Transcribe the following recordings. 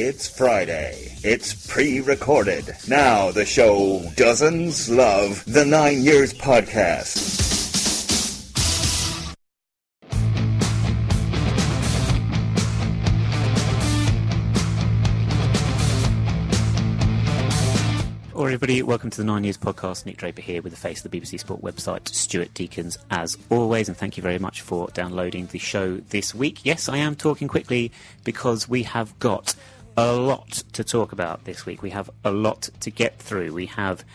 It's Friday. It's pre-recorded. Now the show dozens love the 9 Years podcast. Hello everybody, welcome to the 9 Years podcast. Nick Draper here with the face of the BBC Sport website, Stuart Deakins, as always, and thank you very much for downloading the show this week. Yes, I am talking quickly because we have got a lot to talk about this week. We have a lot to get through. We have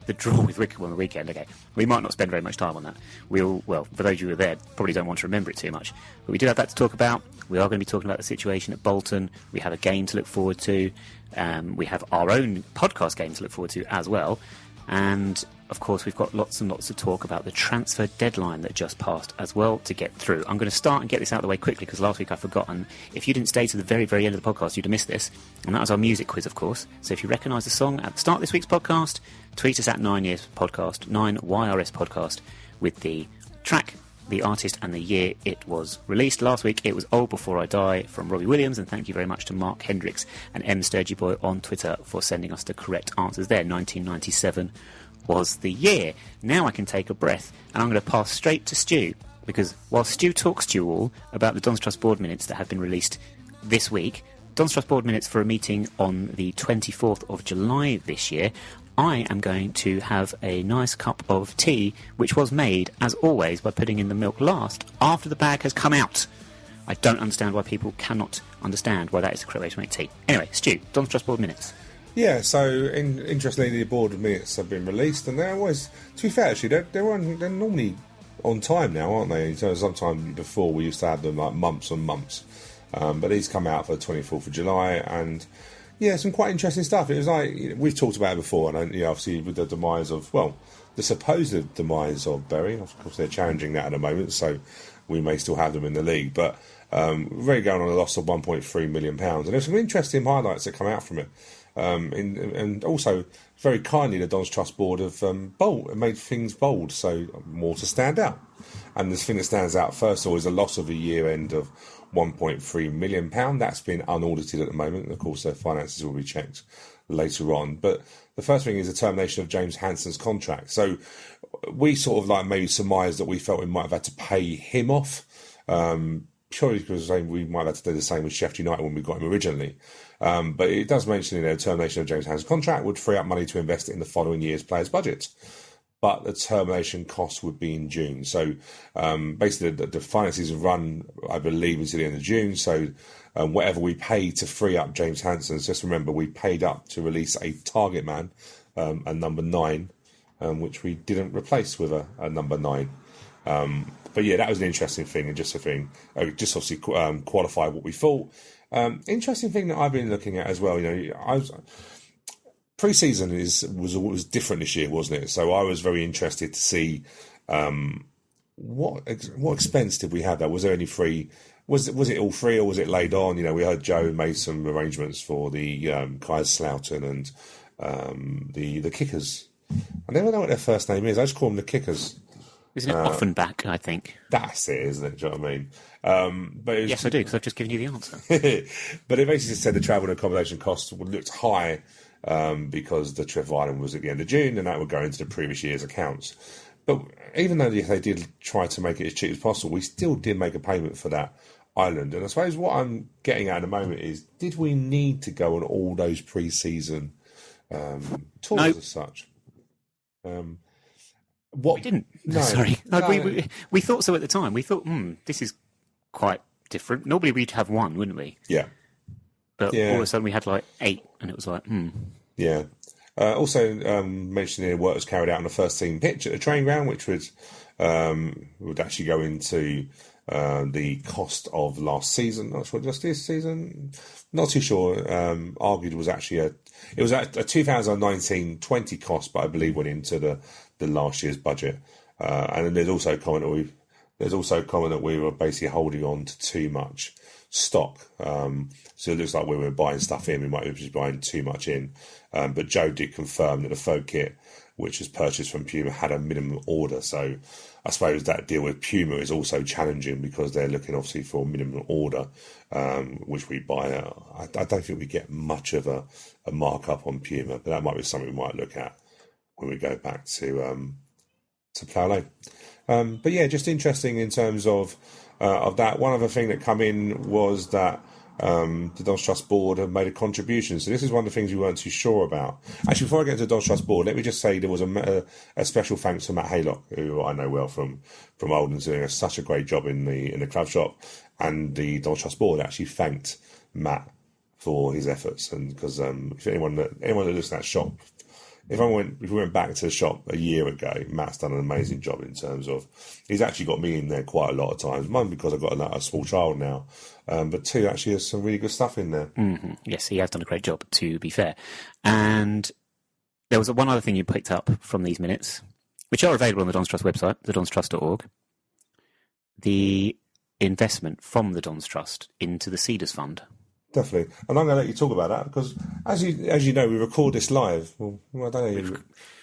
the draw with Wycombe on the weekend. Okay, we might not spend very much time on that. Well, for those of you who are there, probably don't want to remember it too much. But we do have that to talk about. We are going to be talking about the situation at Bolton. We have a game to look forward to. We have our own podcast game to look forward to as well. And, of course, we've got lots and lots to talk about the transfer deadline that just passed as well to get through. I'm going to start and get this out of the way quickly because last week I forgot. And if you didn't stay to the very, very end of the podcast, you'd have missed this. And that was our music quiz, of course. So if you recognise the song at the start of this week's podcast, tweet us at 9 Years Podcast, 9YRS Podcast, with the track, the artist and the year it was released. Last week it was Old Before I Die from Robbie Williams, and thank you very much to Mark Hendricks and M Sturgy Boy on Twitter for sending us the correct answers there. 1997 was the year. Now I can take a breath and I'm going to pass straight to Stu, because while Stu talks to you all about the Don's Trust board minutes that have been released this week, Don's Trust board minutes for a meeting on the 24th of July this year, I am going to have a nice cup of tea, which was made, as always, by putting in the milk last, after the bag has come out. I don't understand why people cannot understand why that is the correct way to make tea. Anyway, Stu, Don's Trust board minutes. Yeah, so interestingly, the board minutes have been released, and they're always, to be fair, actually, they're normally on time now, aren't they? So sometime before we used to have them like months and months, but these come out for the 24th of July, and yeah, some quite interesting stuff. It was like, we've talked about it before, and obviously with the demise of, the supposed demise of Bury, of course they're challenging that at the moment, so we may still have them in the league, but really going on a loss of £1.3 million, and there's some interesting highlights that come out from it, and also very kindly the Don's Trust board have made things bold, so more to stand out. And the thing that stands out first of all is a loss of a year end of £1.3 million. That's been unaudited at the moment, and of course their finances will be checked later on. But the first thing is the termination of James Hansen's contract. So we sort of like maybe surmised that we felt we might have had to pay him off, purely because we might have had to do the same with Sheffield United when we got him originally. But it does mention in there the termination of James Hansen's contract would free up money to invest in the following year's players' budget. But the termination cost would be in June. So basically the finances run, I believe, until the end of June. So whatever we pay to free up James Hansen, just remember we paid up to release a target man, a number 9, which we didn't replace with a number 9. But yeah, that was an interesting thing, and just a thing, just obviously qualify what we thought. Interesting thing that I've been looking at as well, pre-season was different this year, wasn't it? So I was very interested to see what expense did we have there? Was there any free? Was it all free or was it laid on? We heard Joe made some arrangements for the Kaiserslautern and the Kickers. I never know what their first name is. I just call them the Kickers. Isn't it Offenbach, I think? That's it, isn't it? Do you know what I mean? But yes, I do, because I've just given you the answer. But it basically said the travel and accommodation costs looked high, because the trip of Ireland was at the end of June, and that would go into the previous year's accounts. But even though they did try to make it as cheap as possible, we still did make a payment for that island. And I suppose what I'm getting at the moment is, did we need to go on all those pre-season tours as such? We didn't. No, sorry. No. We thought so at the time. We thought, this is quite different. Normally we'd have one, wouldn't we? Yeah. But all of a sudden we had like 8, and it was like, Yeah. Also mentioning the work was carried out on the first team pitch at the training ground, which would actually go into the cost of last season. Not sure, just this season? Not too sure. Argued was actually a 2019-20 cost, but I believe went into the last year's budget. And then there's also a comment that we were basically holding on to too much stock. So it looks like we were buying stuff in. We might be just buying too much in. But Joe did confirm that the folk kit which is purchased from Puma, had a minimum order. So I suppose that deal with Puma is also challenging because they're looking obviously for a minimum order, which we buy. I don't think we get much of a markup on Puma, but that might be something we might look at when we go back to Plough Lane. But yeah, just interesting in terms of that. One other thing that come in was that the Dons Trust board have made a contribution. So this is one of the things we weren't too sure about. Actually, before I get into the Dons Trust board, let me just say there was a special thanks to Matt Haylock, who I know well from Oldham's, doing such a great job in the club shop, and the Dons Trust board actually thanked Matt for his efforts. And because if anyone that looks at that shop, if we went back to the shop a year ago, Matt's done an amazing job in terms of, he's actually got me in there quite a lot of times. One, because I've got a small child now, but two, actually there's some really good stuff in there. Mm-hmm. Yes, he has done a great job, to be fair. And there was one other thing you picked up from these minutes, which are available on the Dons Trust website, thedonstrust.org. The investment from the Dons Trust into the Cedars Fund. Definitely. And I'm going to let you talk about that because, as you know, we record this live. Well, I don't know.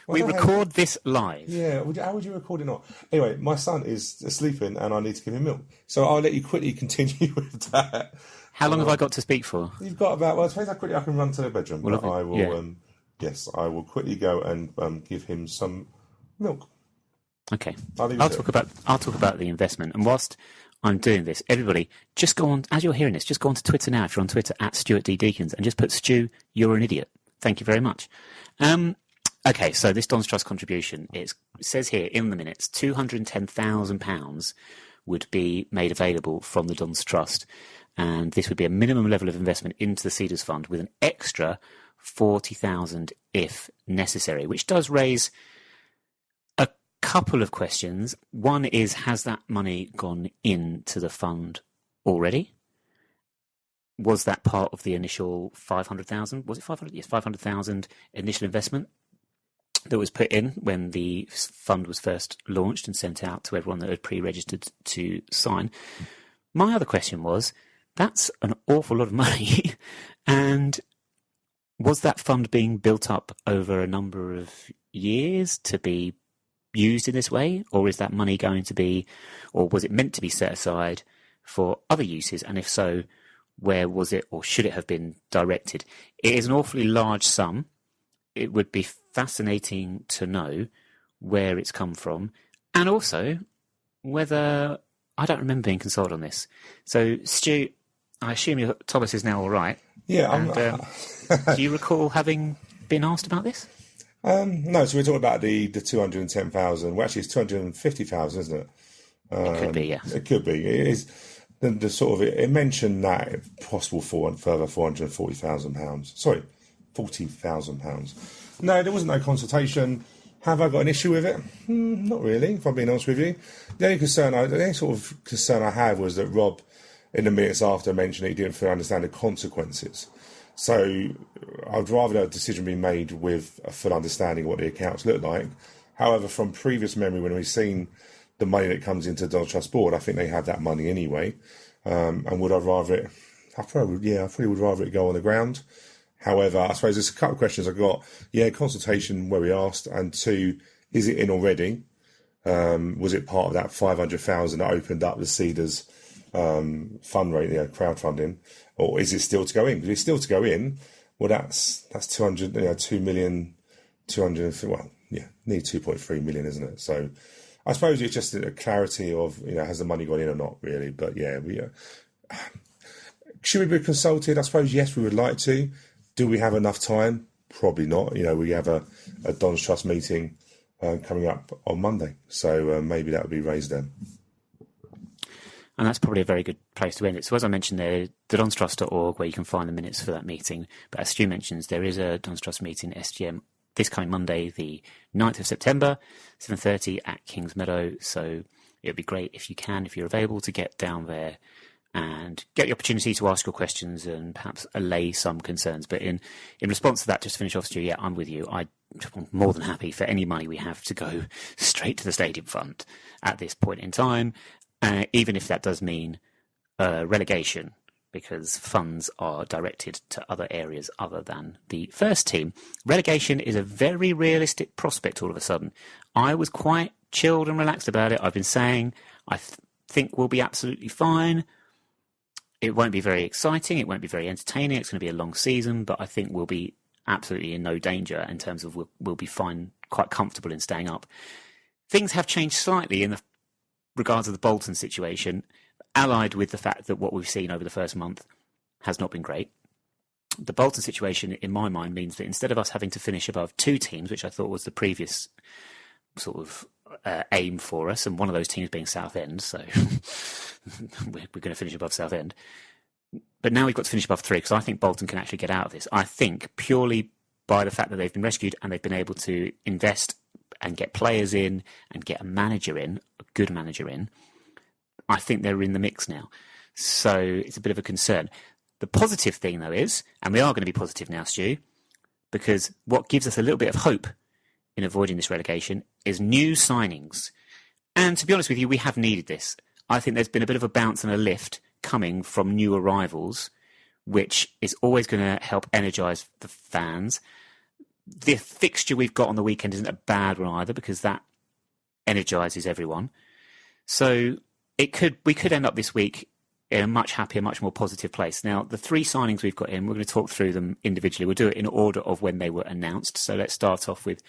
We record this live. Yeah. How would you record it not? Anyway, my son is sleeping and I need to give him milk. So I'll let you quickly continue with that. How long have I got to speak for? You've got about, well, it depends how quickly I can run to the bedroom. Well, but I will, yeah. Yes, I will quickly go and give him some milk. Okay. I'll talk about the investment. And whilst I'm doing this, everybody, just go on, as you're hearing this, just go on to Twitter now, if you're on Twitter, at Stuart D. Deakins, and just put, Stu, you're an idiot. Thank you very much. Okay, so this Dons Trust contribution, it says here in the minutes, £210,000 would be made available from the Dons Trust, and this would be a minimum level of investment into the Cedars Fund with an extra $40,000 if necessary, which does raise a couple of questions. One is, has that money gone into the fund already? Was that part of the initial 500,000? Was it 500? Yes, 500,000 initial investment that was put in when the fund was first launched and sent out to everyone that had pre-registered to sign. My other question was, that's an awful lot of money, and was that fund being built up over a number of years to be used in this way, or is that money going to be, or was it meant to be set aside for other uses, and if so, where was it, or should it have been directed? It is an awfully large sum. It would be fascinating to know where it's come from, and also whether, I don't remember being consulted on this. So, Stu, I assume Thomas is now all right. Yeah. Do you recall having been asked about this? No, so we're talking about the 210,000. Well, actually, it's 250,000, isn't it? It could be, yes. It could be. It is the sort of, it mentioned that it's possible for a further £440,000. Sorry, £40,000. No, there wasn't no consultation. Have I got an issue with it? Not really, if I'm being honest with you. The only sort of concern I had was that Rob, in the minutes after, mentioned that he didn't fully understand the consequences. So I'd rather a decision be made with a full understanding of what the accounts look like. However, from previous memory, when we've seen the money that comes into the Dons Trust board, I think they have that money anyway. And would I rather it? I probably would rather it go on the ground. However, I suppose there's a couple of questions I've got. Yeah, consultation where we asked, and two, is it in already? Was it part of that 500,000 that opened up the Cedars fundraising, crowdfunding, or is it still to go in? Because it's still to go in. Well, that's 200, 2 million, 200. Well, yeah, need 2.3 million, isn't it? So I suppose it's just a clarity of, has the money gone in or not, really? But yeah, should we be consulted? I suppose yes, we would like to. Do we have enough time? Probably not. We have a Dons Trust meeting coming up on Monday, so maybe that would be raised then. And that's probably a very good place to end it. So as I mentioned there, the donstrust.org, where you can find the minutes for that meeting. But as Stu mentions, there is a Dons Trust meeting, SGM, this coming Monday, the 9th of September, 7:30 at Kings Meadow. So it would be great if you can, if you're available, to get down there and get the opportunity to ask your questions and perhaps allay some concerns. But in response to that, just to finish off, Stu, yeah, I'm with you. I'm more than happy for any money we have to go straight to the Stadium Fund at this point in time. Even if that does mean relegation, because funds are directed to other areas other than the first team. Relegation is a very realistic prospect all of a sudden. I was quite chilled and relaxed about it. I've been saying I think we'll be absolutely fine. It won't be very exciting. It won't be very entertaining. It's going to be a long season, but I think we'll be absolutely in no danger in terms of we'll be fine, quite comfortable in staying up. Things have changed slightly in the regards of the Bolton situation, allied with the fact that what we've seen over the first month has not been great. The Bolton situation, in my mind, means that instead of us having to finish above two teams, which I thought was the previous sort of aim for us, and one of those teams being Southend, so we're going to finish above Southend. But now we've got to finish above three, because I think Bolton can actually get out of this. I think purely by the fact that they've been rescued and they've been able to invest and get players in and get a manager in, a good manager in, I think they're in the mix now. So it's a bit of a concern. The positive thing, though, is, and we are going to be positive now, Stu, because what gives us a little bit of hope in avoiding this relegation is new signings. And to be honest with you, we have needed this. I think there's been a bit of a bounce and a lift coming from new arrivals, which is always going to help energise the fans. The fixture we've got on the weekend isn't a bad one either, because that energises everyone. So we could end up this week in a much happier, much more positive place. Now, the three signings we've got in, we're going to talk through them individually. We'll do it in order of when they were announced. So let's start off with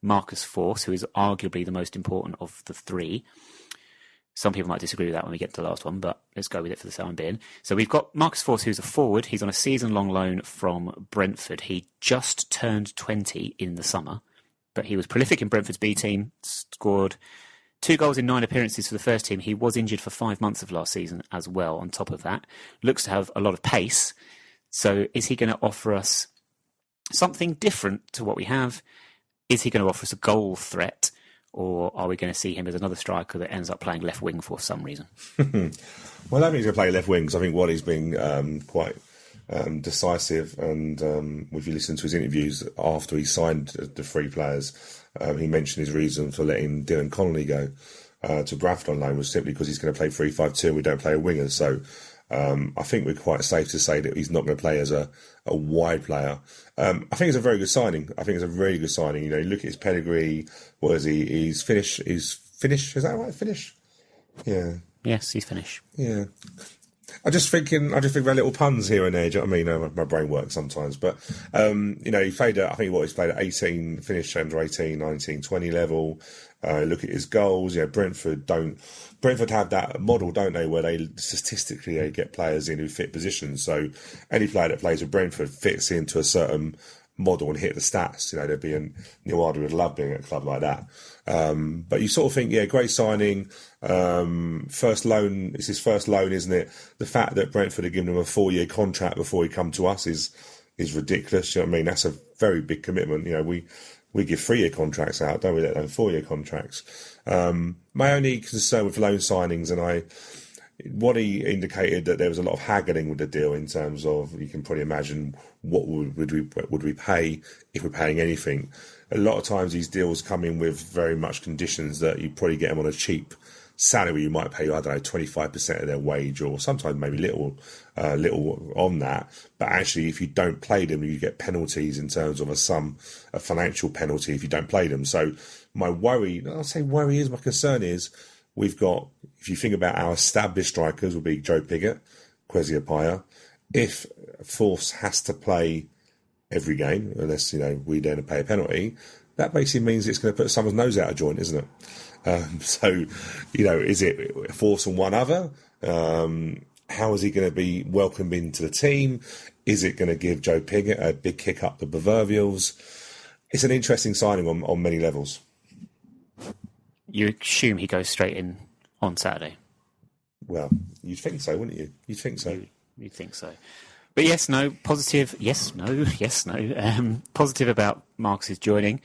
Marcus Forss, who is arguably the most important of the three. Some people might disagree with that when we get to the last one, but let's go with it for the time being. So we've got Marcus Forss, who's a forward. He's on a season-long loan from Brentford. He just turned 20 in the summer, but he was prolific in Brentford's B team, scored 2 goals in 9 appearances for the first team. He was injured for 5 months of last season as well, on top of that. Looks to have a lot of pace. So is he going to offer us something different to what we have? Is he going to offer us a goal threat? Or are we going to see him as another striker that ends up playing left wing for some reason? Well, I think he's going to play left wing, because I think Wally's been quite decisive. And if you listen to his interviews after he signed the 3 players, he mentioned his reason for letting Dylan Connolly go to Bradford on loan was simply because he's going to play 3-5-2 and we don't play a winger. So I think we're quite safe to say that he's not going to play as a wide player. I think it's a very good signing. I think it's a very good signing. You know, you look at his pedigree. What is he? He's Finnish. Is that right? Finnish? Yeah. Yes, he's Finnish. Yeah. I just think about little puns here and there. Do you know what I mean? My brain works sometimes. But, you know, he's played at 18, finished under 18, 19, 20 level. Look at his goals. You know, Brentford have that model, don't they, where they statistically get players in who fit positions. So any player that plays with Brentford fits into a certain model and hit the stats. You know, Neil Ardie would love being at a club like that. But you sort of think, yeah, great signing. First loan, it's his first loan, isn't it? The fact that Brentford have given him a 4-year contract before he come to us is ridiculous. You know what I mean? That's a very big commitment. You know, we give 3-year contracts out, don't we? Let alone 4-year contracts. My only concern with loan signings, and what he indicated that there was a lot of haggling with the deal in terms of, you can probably imagine what would we pay if we're paying anything. A lot of times these deals come in with very much conditions that you probably get them on a cheap salary. You might pay, I don't know, 25% of their wage, or sometimes maybe little on that. But actually, if you don't play them, you get penalties in terms of a financial penalty if you don't play them. So my concern is, we've got, if you think about our established strikers, will be Joe Pigott, Kwesi Appiah. If Force has to play every game, unless, you know, we then pay a penalty, that basically means it's going to put someone's nose out of joint, isn't it? So, you know, is it Force and one other? How is he going to be welcomed into the team? Is it going to give Joe Pigott a big kick up the proverbials? It's an interesting signing on many levels. You assume he goes straight in on Saturday? Well, you'd think so, wouldn't you? You'd think so. You'd think so. But yes, no, positive, yes, no, yes, no. Positive about Marcus's joining.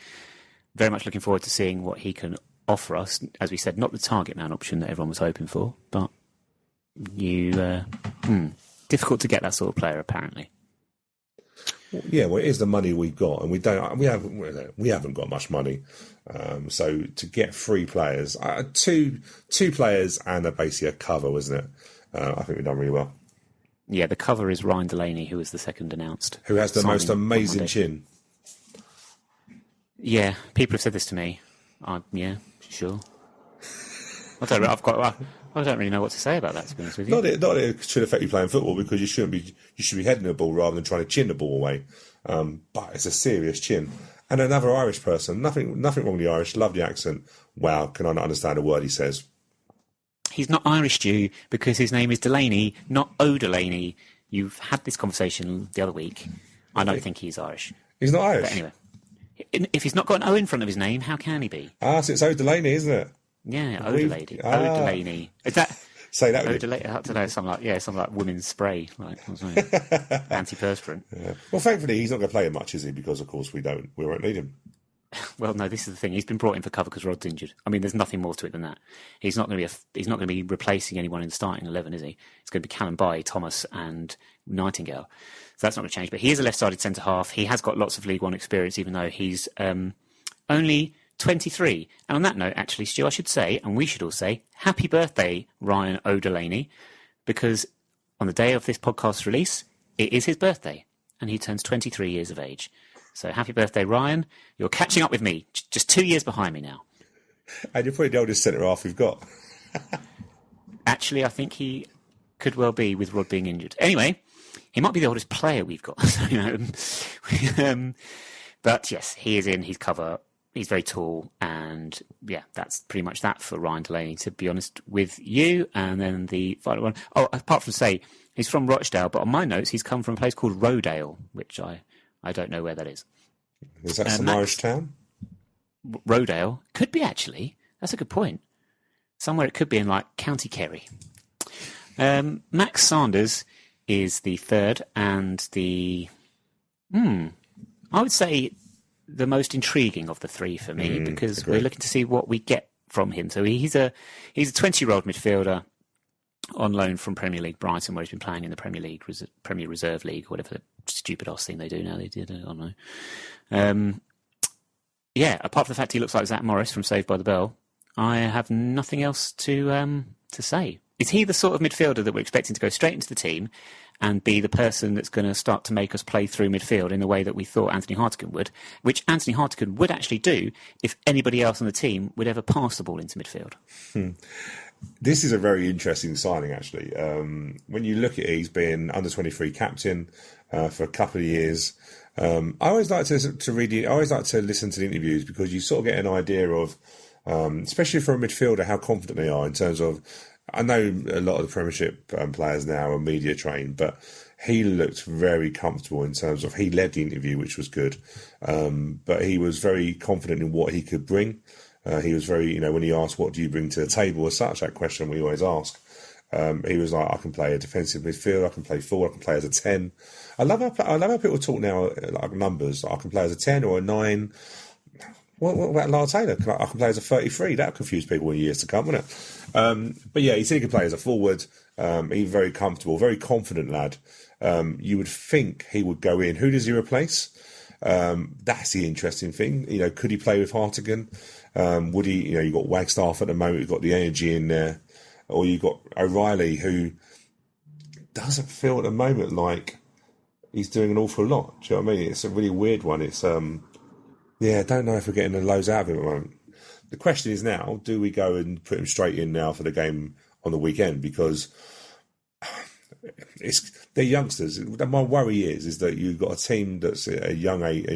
Very much looking forward to seeing what he can offer us. As we said, not the target man option that everyone was hoping for, but difficult to get that sort of player, apparently. Yeah, well, it is the money we've got, and we haven't got much money. So to get 3 players, two players and basically a cover, wasn't it? I think we've done really well. Yeah, the cover is Ryan Delaney, who was the second announced. Who has the signing most on amazing Monday. chin. Yeah, people have said this to me. Yeah, sure. I don't really know what to say about that, to be honest with you. Not that it should affect you playing football, because you should be heading the ball rather than trying to chin the ball away. But it's a serious chin. And another Irish person, nothing wrong with the Irish, love the accent. Wow, can I not understand a word he says? He's not Irish, Stu, because his name is Delaney, not O'Delaney. You've had this conversation the other week. I don't think he's Irish. He's not Irish? But anyway, if he's not got an O in front of his name, how can he be? So it's O'Delaney, isn't it? Yeah, O'Delaney. O'Delaney. Is that... Say that with O'Delaney, I don't know, something like women's spray, like antiperspirant. Yeah. Well, thankfully, he's not going to play it much, is he? Because, of course, we won't need him. Well, no, this is the thing. He's been brought in for cover because Rod's injured. I mean, there's nothing more to it than that. He's not going to be replacing anyone in the starting 11, is he? It's going to be Callum Bay, Thomas, and Nightingale. So that's not going to change. But he is a left-sided centre half. He has got lots of League One experience, even though he's only 23. And on that note, actually, Stu, I should say, and we should all say, happy birthday, Ryan O'Delaney, because on the day of this podcast's release, it is his birthday, and he turns 23 years of age. So happy birthday, Ryan. You're catching up with me, just 2 years behind me now. And you're probably the oldest centre-half we've got. Actually, I think he could well be, with Rod being injured. Anyway, he might be the oldest player we've got. So, but yes, he is in his cover. He's very tall, and yeah, that's pretty much that for Ryan Delaney, to be honest with you. And then the final one, apart from say, he's from Rochdale, but on my notes, he's come from a place called Rodale, which I don't know where that is. Is that some Irish town? Rodale? Could be, actually. That's a good point. Somewhere it could be in, like, County Kerry. Max Sanders is the third, and I would say the most intriguing of the three for me, because agreed. We're looking to see what we get from him. So he's a 20-year-old midfielder on loan from Premier League Brighton, where he's been playing in the Premier League, Premier Reserve League, whatever the stupid ass thing they do now. They did, I don't know. Apart from the fact he looks like Zach Morris from Saved by the Bell, I have nothing else to say. Is he the sort of midfielder that we're expecting to go straight into the team and be the person that's going to start to make us play through midfield in the way that we thought Anthony Hartigan would, which Anthony Hartigan would actually do if anybody else on the team would ever pass the ball into midfield? This is a very interesting signing, actually. When you look at it, he's been under-23 captain for a couple of years. I always like to read I always like to listen to the interviews, because you sort of get an idea of, especially for a midfielder, how confident they are in terms of. I know a lot of the Premiership players now are media trained, but he looked very comfortable in terms of, he led the interview, which was good. But he was very confident in what he could bring. He was very, when he asked, what do you bring to the table as such, that question we always ask, he was like, I can play a defensive midfield, I can play forward, I can play as a 10. I love how people talk now, like numbers. I can play as a 10 or a 9. What about Lyle Taylor? I can play as a 33. That'll confuse people in years to come, won't it? But yeah, he said he could play as a forward. He's very comfortable, very confident lad. You would think he would go in. Who does he replace? That's the interesting thing. Could he play with Hartigan? Would he? You've got Wagstaff at the moment. You've got the energy in there, or you've got O'Reilly, who doesn't feel at the moment like he's doing an awful lot. Do you know what I mean? It's a really weird one. It's I don't know if we're getting the loads out of him at the moment. The question is now, do we go and put him straight in now for the game on the weekend? Because they're youngsters. My worry is that you've got a team that's a young age.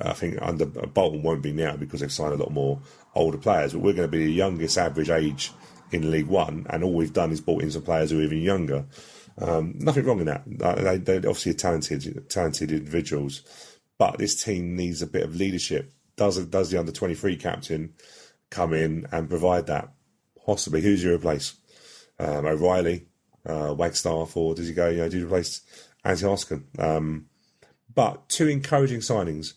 I think under Bolton won't be now because they've signed a lot more older players. But we're going to be the youngest average age in League One, and all we've done is brought in some players who are even younger. Nothing wrong in that. They're obviously talented individuals. But this team needs a bit of leadership. Does the under-23 captain come in and provide that? Possibly. Who's you replace? O'Reilly, Wagstaff, or does he go, do you replace Anthony Hartigan? But two encouraging signings,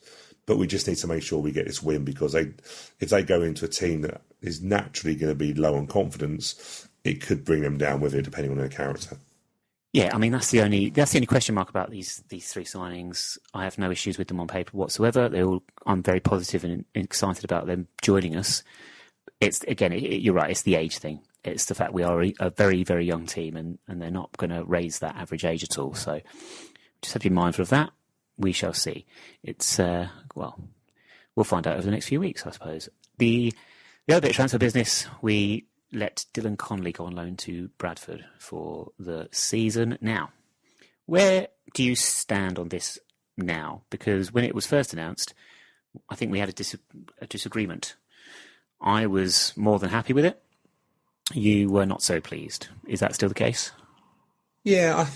but we just need to make sure we get this win, because if they go into a team that is naturally going to be low on confidence, it could bring them down with it, depending on their character. Yeah, I mean that's the only question mark about these three signings. I have no issues with them on paper whatsoever. I'm very positive and excited about them joining us. It's again, you're right. It's the age thing. It's the fact we are a very, very young team, and they're not going to raise that average age at all. So just have to be mindful of that. We shall see. It's, we'll find out over the next few weeks, I suppose. The other bit of transfer business, we let Dylan Connolly go on loan to Bradford for the season. Now, where do you stand on this now? Because when it was first announced, I think we had a disagreement. I was more than happy with it. You were not so pleased. Is that still the case? Yeah,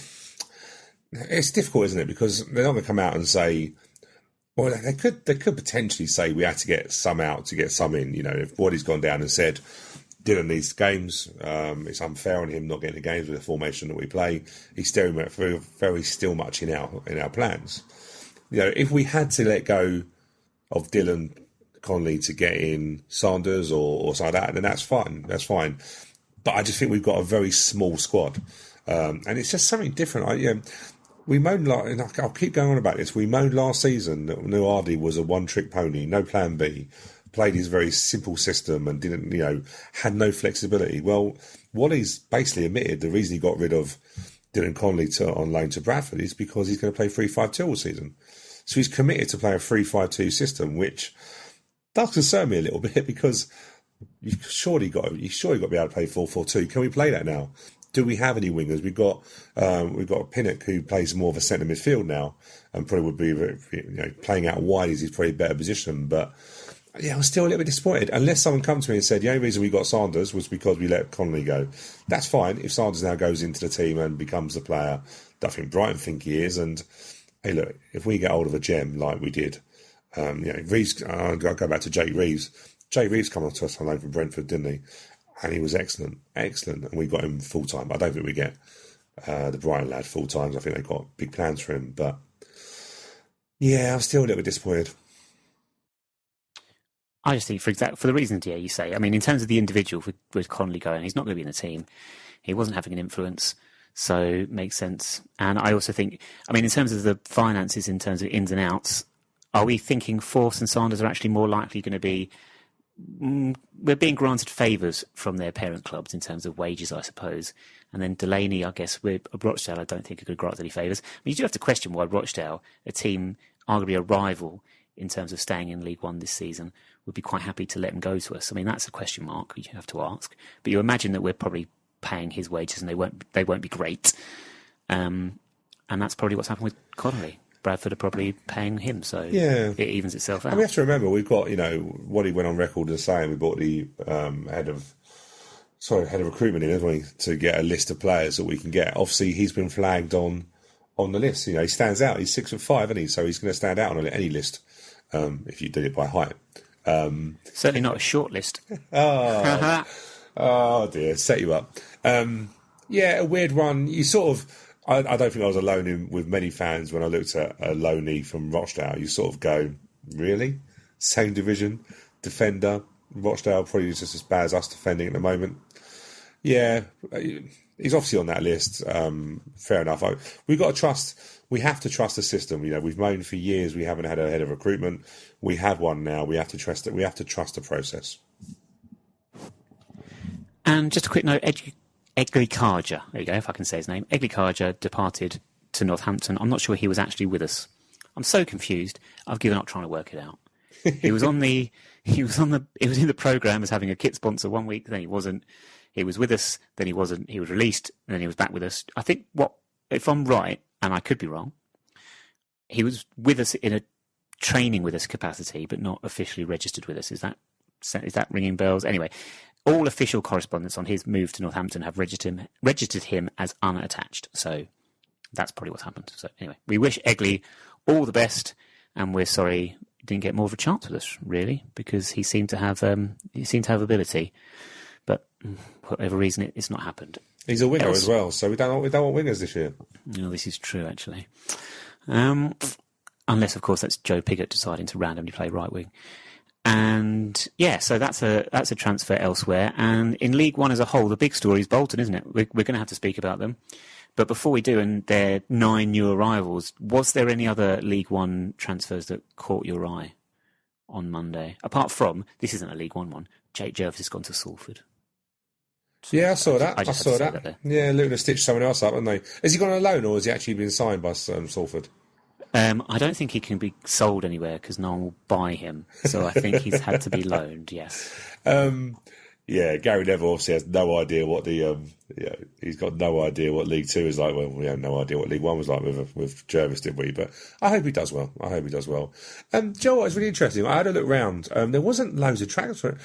it's difficult, isn't it? Because they're not going to come out and say, well, they could potentially say we had to get some out to get some in. You know, if Waddy's gone down and said Dylan needs games, it's unfair on him not getting the games with the formation that we play. He's still very still much in our plans. You know, if we had to let go of Dylan Connolly to get in Sanders or something like that, then that's fine. That's fine. But I just think we've got a very small squad, and it's just something different. We moaned, and I'll keep going on about this. We moaned last season that Nuardi was a one-trick pony, no plan B, played his very simple system and didn't, had no flexibility. Well, Wally's basically admitted the reason he got rid of Dylan Connolly on loan to Bradford is because he's going to play 3-5-2 all season. So he's committed to play a 3-5-2 system, which does concern me a little bit because you've surely got to be able to play 4-4-2. Can we play that now? Do we have any wingers? We've got Pinnock who plays more of a centre midfield now, and probably would be playing out wide is probably a better position. But yeah, I'm still a little bit disappointed. Unless someone comes to me and said the only reason we got Sanders was because we let Connolly go. That's fine if Sanders now goes into the team and becomes the player that I think Brighton think he is. And hey, look, if we get hold of a gem like we did, Reeves. I'll go back to Jake Reeves. Jake Reeves come on to us on loan from Brentford, didn't he? And he was excellent, and we got him full time. I don't think we get the Brighton lad full time. I think they've got big plans for him, but yeah, I'm still a little bit disappointed. I just think, for the reasons you say, I mean, in terms of the individual with Connolly going, he's not going to be in the team. He wasn't having an influence, so it makes sense. And I also think, I mean, in terms of the finances, in terms of ins and outs, are we thinking Force and Sanders are actually more likely going to be? We're being granted favours from their parent clubs in terms of wages, I suppose. And then Delaney, I guess, Rochdale, I don't think could grant any favours. I mean, you do have to question why Rochdale, a team arguably a rival in terms of staying in League One this season, would be quite happy to let him go to us. I mean, that's a question mark you have to ask. But you imagine that we're probably paying his wages and they won't be great. And that's probably what's happened with Connolly. Bradford are probably paying him, so yeah. It evens itself out. And we have to remember, we've got, what he went on record as saying, we brought the head of recruitment in, haven't we, to get a list of players that we can get. Obviously, he's been flagged on the list. He stands out. He's 6'5", isn't he? So he's going to stand out on any list if you did it by height. Certainly not a short list. Oh dear, set you up. A weird one. You sort of. I don't think I was alone with many fans when I looked at a loanee from Rochdale. You sort of go, really? Same division, defender. Rochdale probably just as bad as us defending at the moment. Yeah, he's obviously on that list. Fair enough. We have to trust the system. We've moaned for years we haven't had a head of recruitment. We have one now. We have to trust it. We have to trust the process. And just a quick note, Egli Karja, there you go, if I can say his name. Egli Karja departed to Northampton. I'm not sure he was actually with us. I'm so confused. I've given up trying to work it out. He was in the programme as having a kit sponsor one week, then he wasn't. He was with us, then he wasn't. He was released, and then he was back with us. I think if I'm right, and I could be wrong, he was with us in a training with us capacity, but not officially registered with us. Is that ringing bells? Anyway, all official correspondence on his move to Northampton have registered him as unattached. So that's probably what's happened. So anyway, we wish Egli all the best, and we're sorry he didn't get more of a chance with us, really, because he seemed to have ability, but for whatever reason, it's not happened. He's a winger as well, so we don't want wingers this year. No, this is true actually. Unless, of course, that's Joe Pigott deciding to randomly play right wing. And yeah, so that's a transfer elsewhere. And in League One as a whole, the big story is Bolton, isn't it? We're going to have to speak about them. But before we do, and their 9 new arrivals, was there any other League One transfers that caught your eye on Monday? Apart from, this isn't a League One, Jake Jervis has gone to Salford. Yeah, I saw that. I just saw had to say that. there. Yeah, Luton have stitched someone else up, haven't they? Has he gone on loan, or has he actually been signed by Salford? I don't think he can be sold anywhere because no one will buy him. So I think he's had to be loaned. Yes. Yeah, Gary Neville obviously has no idea what he's got no idea what League Two is like. Well, we have no idea what League One was like with Jervis, did we? But I hope he does well. Do you know what? It's really interesting. I had a look round. There wasn't loads of tracks for it.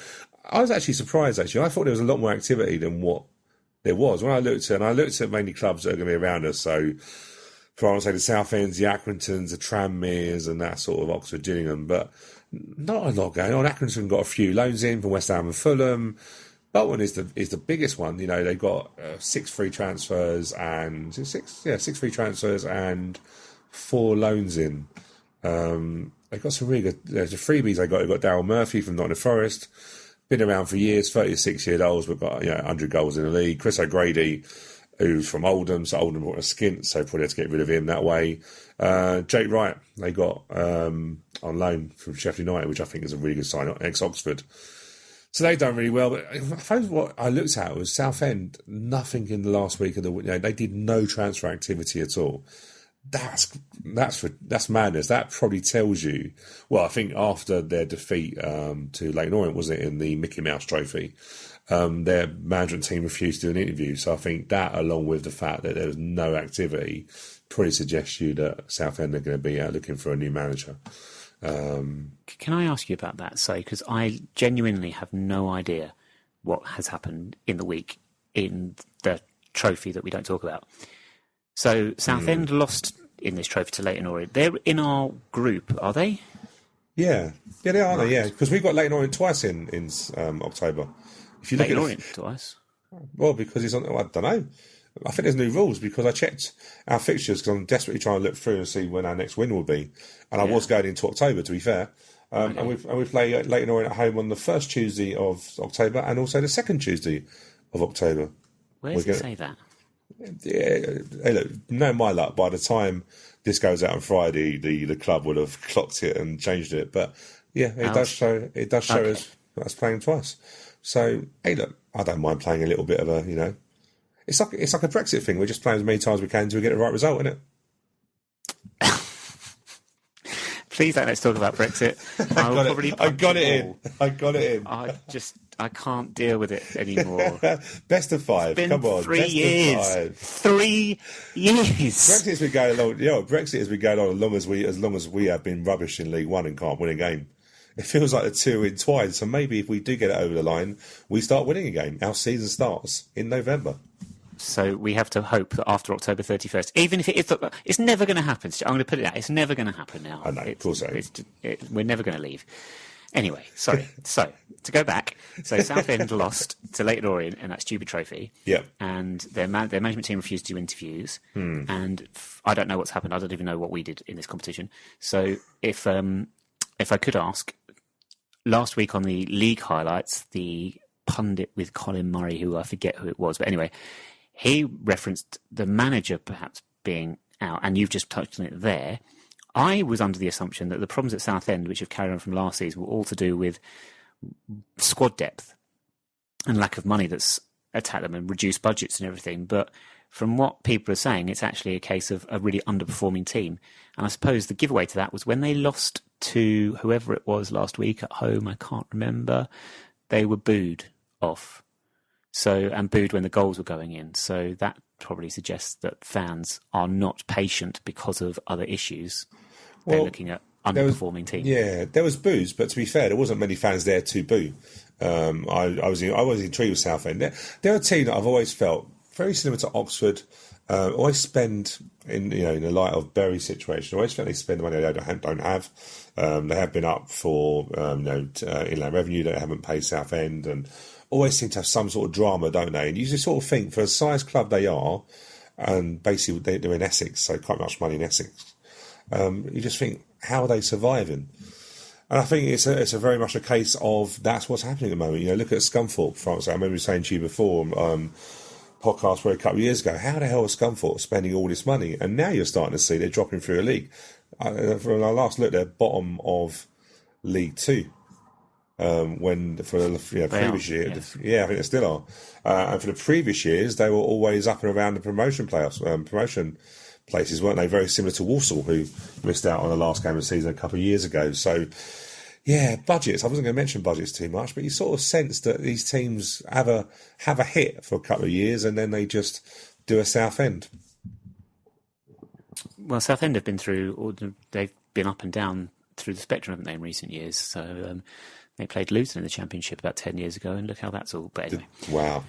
I was actually surprised. Actually, I thought there was a lot more activity than what there was when I looked at mainly clubs that are going to be around us. So, for I would say the Southend's, the Accringtons, the Tranmeres, and that sort of Oxford, Gillingham, but not a lot going on. Accrington got a few loans in from West Ham and Fulham. Bolton is the biggest one. You know, they got 6 free transfers and 6 free transfers and 4 loans in. They got some really good. There's the freebies they got. They got Daryl Murphy from Nottingham Forest, been around for years, 36 years old, but got 100 goals in the league. Chris O'Grady, who's from Oldham, so Oldham bought a skint, so probably had to get rid of him that way. Jake Wright, they got on loan from Sheffield United, which I think is a really good sign, ex-Oxford. So they've done really well. But I suppose what I looked at was Southend, nothing in the last week of they did no transfer activity at all. That's madness. That probably tells you. Well, I think after their defeat to Leyton Orient, was it, in the Mickey Mouse Trophy, their management team refused to do an interview. So I think that, along with the fact that there was no activity, probably suggests you that Southend are going to be looking for a new manager. Can I ask you about that? So, because I genuinely have no idea what has happened in the week in the trophy that we don't talk about. So Southend lost in this trophy to Leyton Orient. They're in our group, are they? Yeah, they are, aren't they? Yeah, because we've got Leyton Orient twice in October. If you look Leyton at Orient twice? Well, because it's on. I don't know. I think there's new rules because I checked our fixtures because I'm desperately trying to look through and see when our next win will be. And I was going into October, to be fair. Okay. And we play Leyton Orient at home on the first Tuesday of October and also the second Tuesday of October. Where does it say that? Yeah, hey, look, no my luck. By the time this goes out on Friday, the club will have clocked it and changed it. But yeah, it does show. It does show us playing twice. So hey, look, I don't mind playing a little bit of a It's like a Brexit thing. We're just playing as many times as we can until we get the right result, isn't it? Please don't let's talk about Brexit. I got it in. I can't deal with it anymore. Best of 5. Come on. 3 years. 3 years. Brexit's been going along. Brexit has been going on as long as we have been rubbish in League One and can't win a game. It feels like the two are entwined. So maybe if we do get it over the line, we start winning a game. Our season starts in November. So we have to hope that after October 31st, even if it's never going to happen. I'm going to put it out. It's never going to happen now. I know, of course so. We're never going to leave. Anyway, sorry. So, to go back, Southend lost to Leyton Orient in that stupid trophy. Yep. And their management team refused to do interviews. And I don't know what's happened. I don't even know what we did in this competition. So, if I could ask, last week on the league highlights, the pundit with Colin Murray, who I forget who it was, but anyway, he referenced the manager perhaps being out, and you've just touched on it there. I was under the assumption that the problems at Southend, which have carried on from last season, were all to do with squad depth and lack of money that's attacked them and reduced budgets and everything. But from what people are saying, it's actually a case of a really underperforming team. And I suppose the giveaway to that was when they lost to whoever it was last week at home, I can't remember, they were booed off. And booed when the goals were going in. So that probably suggests that fans are not patient because of other issues. They're looking at underperforming teams. Yeah, there was boos, but to be fair, there wasn't many fans there to boo. I was intrigued with Southend. They're a team that I've always felt very similar to Oxford. Always spend in the light of Bury's situation. Always felt they spend the money they don't have. They have been up for inland revenue. They haven't paid Southend and always seem to have some sort of drama, don't they? And you just sort of think, for a size club they are, and basically they're in Essex, so quite much money in Essex. You just think, how are they surviving? And I think it's a very much a case of that's what's happening at the moment. Look at Scunthorpe, for example. I remember saying to you before, podcast where a couple of years ago, how the hell is Scunthorpe spending all this money? And now you're starting to see they're dropping through a league. From our last look, they're bottom of League 2. when for the previous year, yes. I think they still are. And for the previous years, they were always up and around the promotion places, weren't they? Very similar to Walsall, who missed out on the last game of the season a couple of years ago. So, yeah, budgets. I wasn't going to mention budgets too much, but you sort of sense that these teams have a hit for a couple of years, and then they just do a Southend. Well, Southend have been they've been up and down through the spectrum, haven't they, in recent years? So they played Luton in the Championship about 10 years ago, and look how that's all. But anyway. Wow.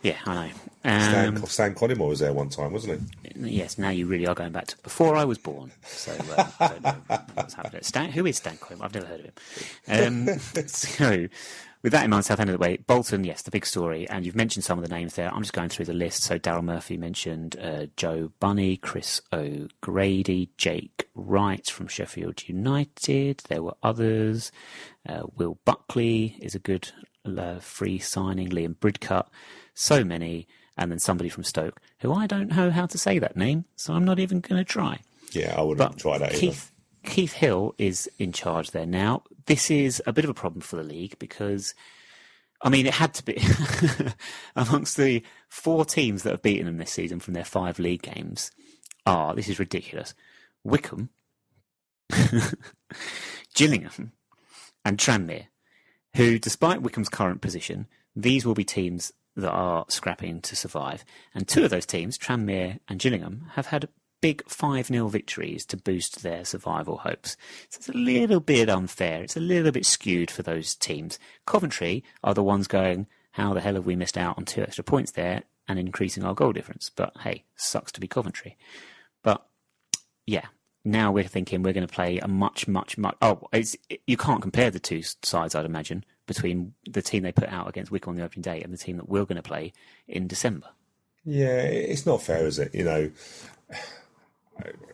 Yeah, I know. Stan Collymore was there one time, wasn't he? Yes, now you really are going back to before I was born. So, don't know what's happening. Who is Stan Collymore? I've never heard of him. So, with that in mind, Southend of the way, Bolton, yes, the big story, and you've mentioned some of the names there. I'm just going through the list. So Daryl Murphy mentioned Joe Bunny, Chris O'Grady, Jake Wright from Sheffield United. There were others. Will Buckley is a good free signing. Liam Bridcut. So many. And then somebody from Stoke, who I don't know how to say that name, so I'm not even going to try. Yeah, I wouldn't try that either. Keith Hill is in charge there now. This is a bit of a problem for the league because, I mean, it had to be amongst the 4 teams that have beaten them this season from their 5 league games. This is ridiculous. Wycombe, Gillingham, and Tranmere, who, despite Wycombe's current position, these will be teams that are scrapping to survive. And 2 of those teams, Tranmere and Gillingham, have had big 5-0 victories to boost their survival hopes. So it's a little bit unfair. It's a little bit skewed for those teams. Coventry are the ones going, how the hell have we missed out on 2 extra points there and increasing our goal difference? But hey, sucks to be Coventry. But yeah, now we're thinking we're going to play a much... you can't compare the 2 sides, I'd imagine, between the team they put out against Wycombe on the opening day and the team that we're going to play in December. Yeah, it's not fair, is it? You know,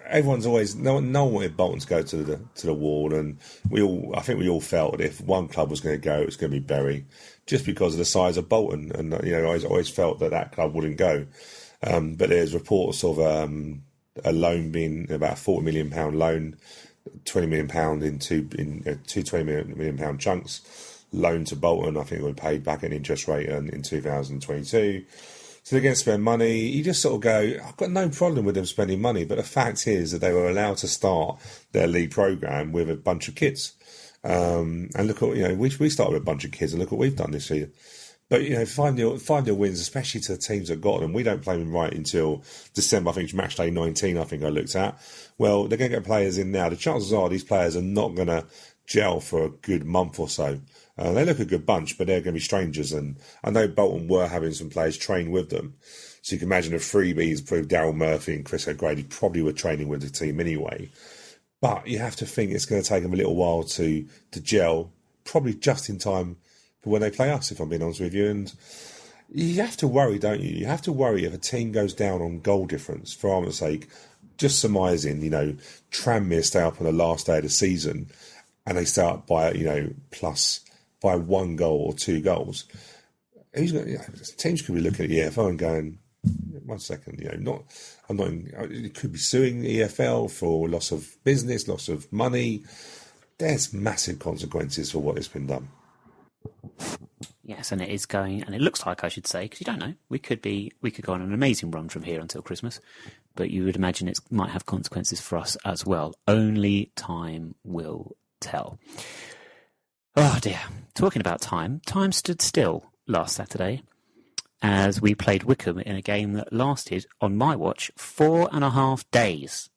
everyone's always no one wanted Bolton to go to the wall, and I think we all felt that if one club was going to go, it was going to be Bury, just because of the size of Bolton, and I always felt that club wouldn't go. But there's reports of a loan being about a £40 million loan, £20 million in two £20 million chunks, loan to Bolton. I think it would be paid back at an interest rate in 2022. So they're going to spend money. You just sort of go, I've got no problem with them spending money, but the fact is that they were allowed to start their league programme with a bunch of kids. And look at, we started with a bunch of kids, and look what we've done this year. But, 5-0 wins, especially to the teams that got them, we don't play them right until December. I think it's match day 19, I think I looked at. Well, they're going to get players in now. The chances are these players are not going to gel for a good month or so. They look a good bunch, but they're going to be strangers. And I know Bolton were having some players train with them. So you can imagine the freebies proved Daryl Murphy and Chris O'Grady probably were training with the team anyway. But you have to think it's going to take them a little while to gel, probably just in time for when they play us, if I'm being honest with you. And you have to worry, don't you? You have to worry if a team goes down on goal difference, for argument's sake, just surmising, Tranmere stay up on the last day of the season and they start by, plus by 1 goal or 2 goals. Teams could be looking at the EFL and going, 1 second, it could be suing the EFL for loss of business, loss of money. There's massive consequences for what has been done. Yes, and it is going, and it looks like, I should say, because you don't know, we could go on an amazing run from here until Christmas, but you would imagine it might have consequences for us as well. Only time will tell. Oh dear. Talking about time stood still last Saturday as we played Wycombe in a game that lasted, on my watch, 4.5 days.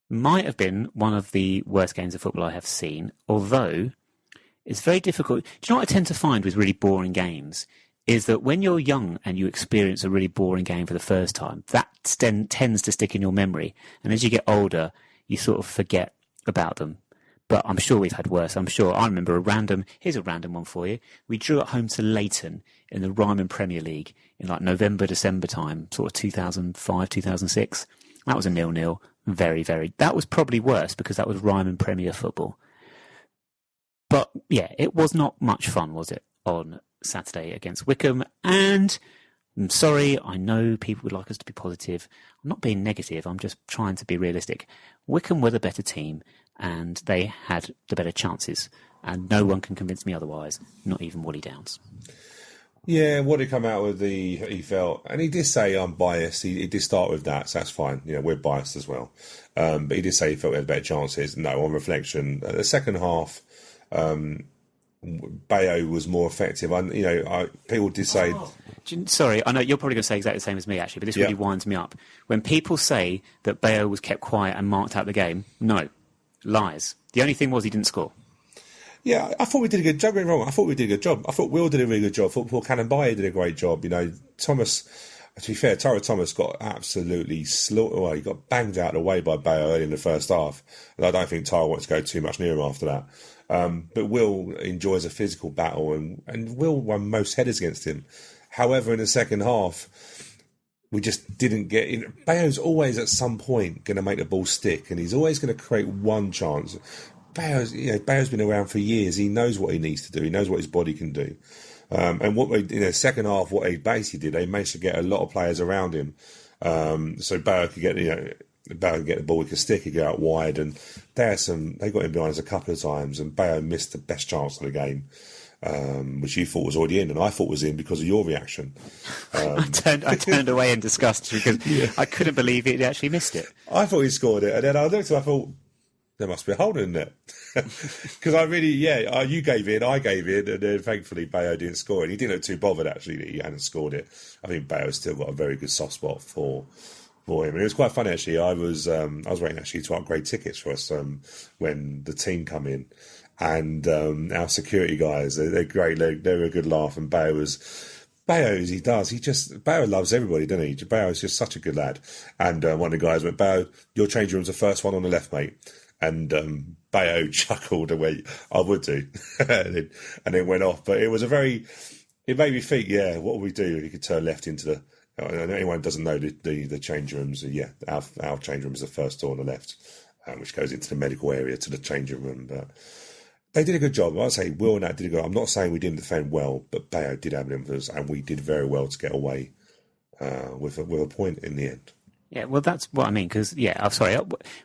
Might have been one of the worst games of football I have seen, although it's very difficult. Do you know what I tend to find with really boring games? Is that when you're young and you experience a really boring game for the first time, that tends to stick in your memory. And as you get older, you sort of forget about them. But I'm sure we've had worse. I remember here's a random one for you. We drew at home to Leighton in the Wycombe Premier League in like November, December time, sort of 2005, 2006. That was a 0-0. Very, very. That was probably worse because that was Wycombe Premier football. But yeah, it was not much fun, was it, on Saturday against Wycombe? And I'm sorry, I know people would like us to be positive. I'm not being negative, I'm just trying to be realistic. Wycombe were the better team, and they had the better chances. And no one can convince me otherwise, not even Wally Downs. Yeah, what he come out with, he felt, and he did say I'm biased. He did start with that, so that's fine. We're biased as well. But he did say he felt he had better chances. No, on reflection, the second half, Bayo was more effective. People did say... Sorry, I know you're probably going to say exactly the same as me, actually, but this really winds me up. When people say that Bayo was kept quiet and marked out the game, no, lies. The only thing was he didn't score. Yeah, I thought we did a good job. Don't get me wrong, I thought we did a good job. I thought Will did a really good job. I thought Paul Cannon-Baye did a great job. Thomas, to be fair, Tyrell Thomas got absolutely slaughtered. Well, he got banged out of the way by Bayo early in the first half. And I don't think Tyrell wants to go too much near him after that. But Will enjoys a physical battle, and Will won most headers against him. However, in the second half, we just didn't get in. Bayo's always at some point going to make the ball stick, and he's always going to create one chance. Bayo's been around for years. He knows what he needs to do. He knows what his body can do. And what in the second half, what they basically did, they managed to get a lot of players around him, so Bayo could get Bayo could get the ball, he could stick, he could go out wide, and they got him behind us a couple of times, and Bayo missed the best chance of the game, which you thought was already in, and I thought was in because of your reaction. I turned away in disgust because I couldn't believe he'd actually missed it. I thought he scored it, and then I looked and I thought, there must be a hole in there. Because you gave in, I gave in, and then thankfully Bayo didn't score it. He didn't look too bothered, actually, that he hadn't scored it. I think Bayo's still got a very good soft spot for him. And it was quite funny, actually. I was waiting, actually, to upgrade tickets for us when the team come in. And our security guys, they're great. They're a good laugh. And Bayo, as he does, Bayo loves everybody, doesn't he? Bayo is just such a good lad. And one of the guys went, Bayo, your changing room's the first one on the left, mate. And Bayo chuckled and went, I would do. and then went off. But it made me think, what would we do if you could turn left into the... Anyone who doesn't know the change rooms, our change room is the first door on the left, which goes into the medical area to the changing room. But they did a good job. I'd say Will and that did a good job. I'm not saying we didn't defend well, but Bayo did have an influence, and we did very well to get away with a point in the end. Yeah, well, that's what I mean, because, I'm sorry,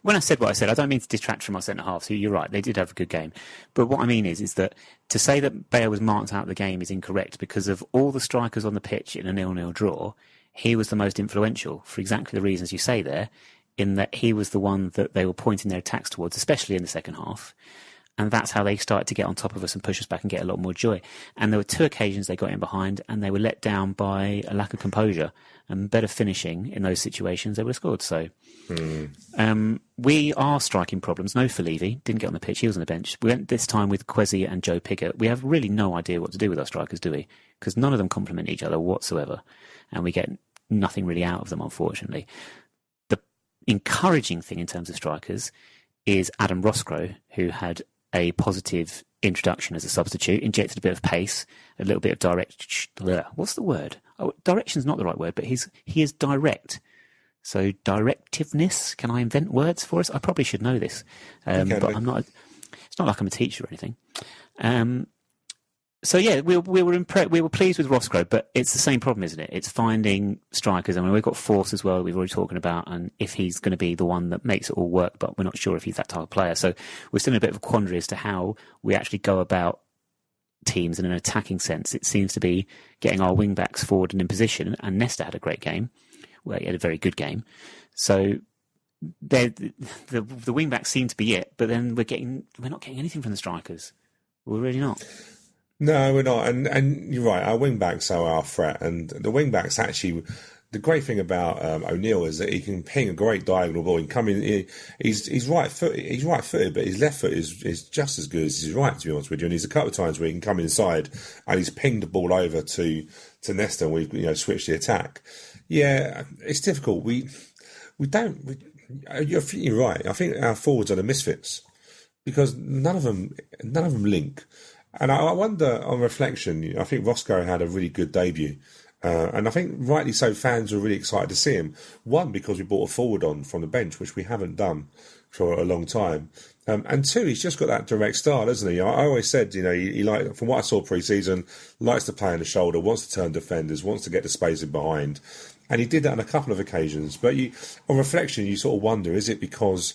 when I said what I said, I don't mean to detract from our centre-half, so you're right, they did have a good game. But what I mean is that to say that Bayo was marked out of the game is incorrect, because of all the strikers on the pitch in a 0-0 draw, he was the most influential, for exactly the reasons you say there, in that he was the one that they were pointing their attacks towards, especially in the second half. And that's how they started to get on top of us and push us back and get a lot more joy. And there were 2 occasions they got in behind, and they were let down by a lack of composure and better finishing in those situations. They would have scored. So we are striking problems. No Falevi, didn't get on the pitch. He was on the bench. We went this time with Kwesi and Joe Pigott. We have really no idea what to do with our strikers, do we? Because none of them complement each other whatsoever. And we get nothing really out of them, unfortunately. The encouraging thing in terms of strikers is Adam Roscoe, who had a positive introduction as a substitute, injected a bit of pace, a little bit of what's the word? Oh, direction's not the right word, but he is direct. So directiveness, can I invent words for us? I probably should know this, but I'm not. It's not like I'm a teacher or anything. We were impressed. We were pleased with Roscoe, but it's the same problem, isn't it? It's finding strikers. I mean, we've got Force as well. We've already talking about, and if he's going to be the one that makes it all work, but we're not sure if he's that type of player. So we're still in a bit of a quandary as to how we actually go about teams in an attacking sense. It seems to be getting our wing backs forward and in position. And Nesta had a great game. Well, he had a very good game. So the wing backs seem to be it, but then we're not getting anything from the strikers. We're really not. No, we're not. And you're right, our wing-backs are our threat. And the wing-backs actually, the great thing about O'Neill is that he can ping a great diagonal ball. He can come in, he's right-footed, but his left foot is just as good as his right, to be honest with you. And there's a couple of times where he can come inside and he's pinged the ball over to Nesta and we've switched the attack. Yeah, it's difficult. You're right. I think our forwards are the misfits because none of them link. And I wonder, on reflection, I think Roscoe had a really good debut. And I think, rightly so, fans were really excited to see him. One, because we brought a forward on from the bench, which we haven't done for a long time. And two, he's just got that direct style, hasn't he? I always said, he from what I saw pre-season, likes to play on the shoulder, wants to turn defenders, wants to get the space in behind. And he did that on a couple of occasions. But on reflection, you sort of wonder, is it because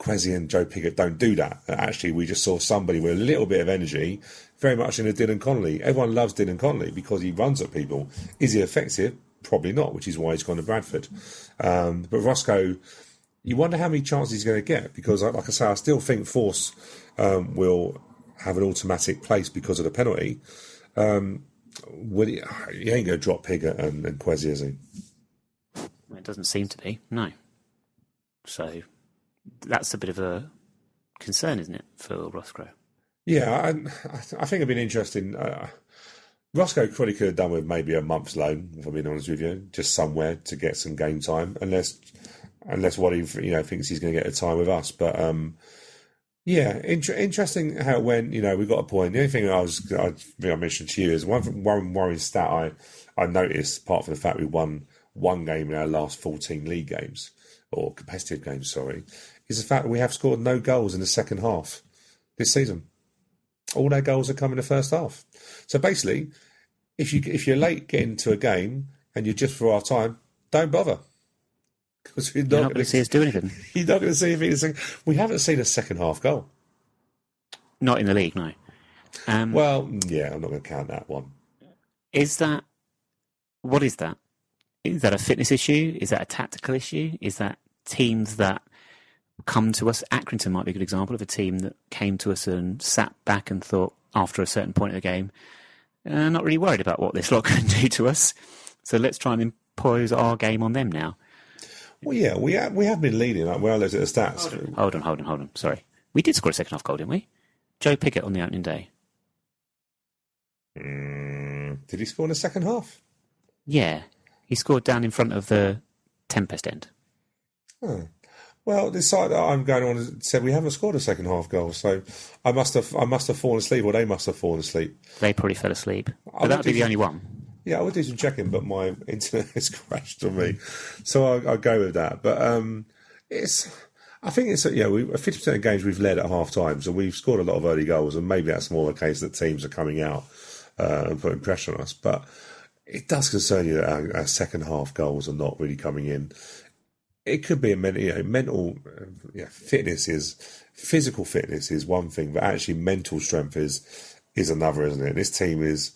Kwesi and Joe Pigott don't do that. Actually, we just saw somebody with a little bit of energy, very much in a Dylan Connolly. Everyone loves Dylan Connolly because he runs at people. Is he effective? Probably not, which is why he's gone to Bradford. But Roscoe, you wonder how many chances he's going to get, because, like I say, I still think Force will have an automatic place because of the penalty. He ain't going to drop Pigott and Kwesi, is he? Well, it doesn't seem to be, no. So that's a bit of a concern, isn't it, for Roscoe? Yeah, I think it'd been interesting. Roscoe probably could have done with maybe a month's loan, if I'm being honest with you, just somewhere to get some game time, unless Waddy thinks he's going to get the time with us. But interesting how it went. We got a point. The only thing I mentioned to you is one worrying stat I noticed, apart from the fact we won one game in our last 14 league games, or competitive games, sorry, is the fact that we have scored no goals in the second half this season. All their goals have come in the first half. So basically, if you're late getting to a game and you're just for our time, don't bother. Because you're not going to see us do anything. You're not going to see anything. We haven't seen a second half goal. Not in the league, no. Well, yeah, I'm not going to count that one. What is that? Is that a fitness issue? Is that a tactical issue? Is that teams that come to us? Accrington might be a good example of a team that came to us and sat back and thought, after a certain point of the game, not really worried about what this lot can do to us, so let's try and impose our game on them now. Well, yeah, we have been leading. Like, when I looked at the stats... Hold on. Sorry. We did score a second half goal, didn't we? Joe Pigott on the opening day. Did he score in the second half? Yeah. He scored down in front of the Tempest end. Oh. Well, this site that I'm going on said we haven't scored a second half goal, so I must have fallen asleep, or they must have fallen asleep. They probably fell asleep. But that would be the only one. Yeah, I would do some checking, but my internet has crashed on me, so I'll go with that. But I think it's 50% of games we've led at half time, so we've scored a lot of early goals, and maybe that's more a case that teams are coming out and putting pressure on us. But it does concern you that our second half goals are not really coming in. It could be a mental fitness physical fitness is one thing, but actually mental strength is another, isn't it? This team is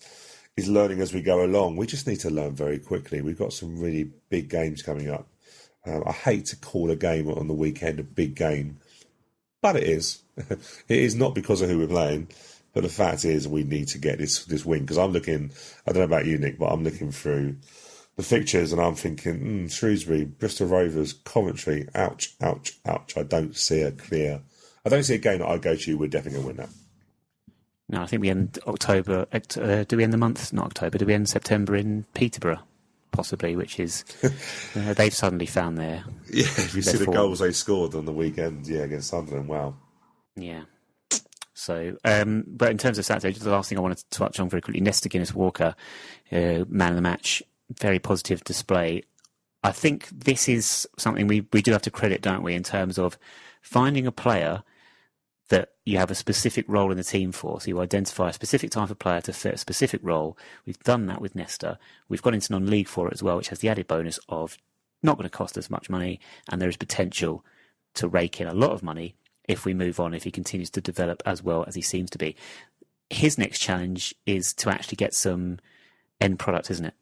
learning as we go along. We just need to learn very quickly. We've got some really big games coming up. I hate to call a game on the weekend a big game, but it is. It is not because of who we're playing, but the fact is we need to get this win, because I'm looking, I don't know about you, Nick, but I'm looking through the fixtures and I'm thinking, Shrewsbury, Bristol Rovers, Coventry, ouch. I don't see a game that I'd go to, we're definitely going to win that. No, I think we end October. Do we end the month? Not October. Do we end September in Peterborough? Possibly, which is they've suddenly found their... Yeah, if you see the goals they scored on the weekend, against Sunderland, wow. Yeah. So, but in terms of Saturday, just the last thing I wanted to touch on very quickly, Nesta Guinness-Walker, man of the match, very positive display. I think this is something we do have to credit, don't we, in terms of finding a player that you have a specific role in the team for. So you identify a specific type of player to fit a specific role. We've done that with Nesta. We've got into non-league for it as well, which has the added bonus of not going to cost us much money, and there is potential to rake in a lot of money if we move on, if he continues to develop as well as he seems to be. His next challenge is to actually get some end product, isn't it?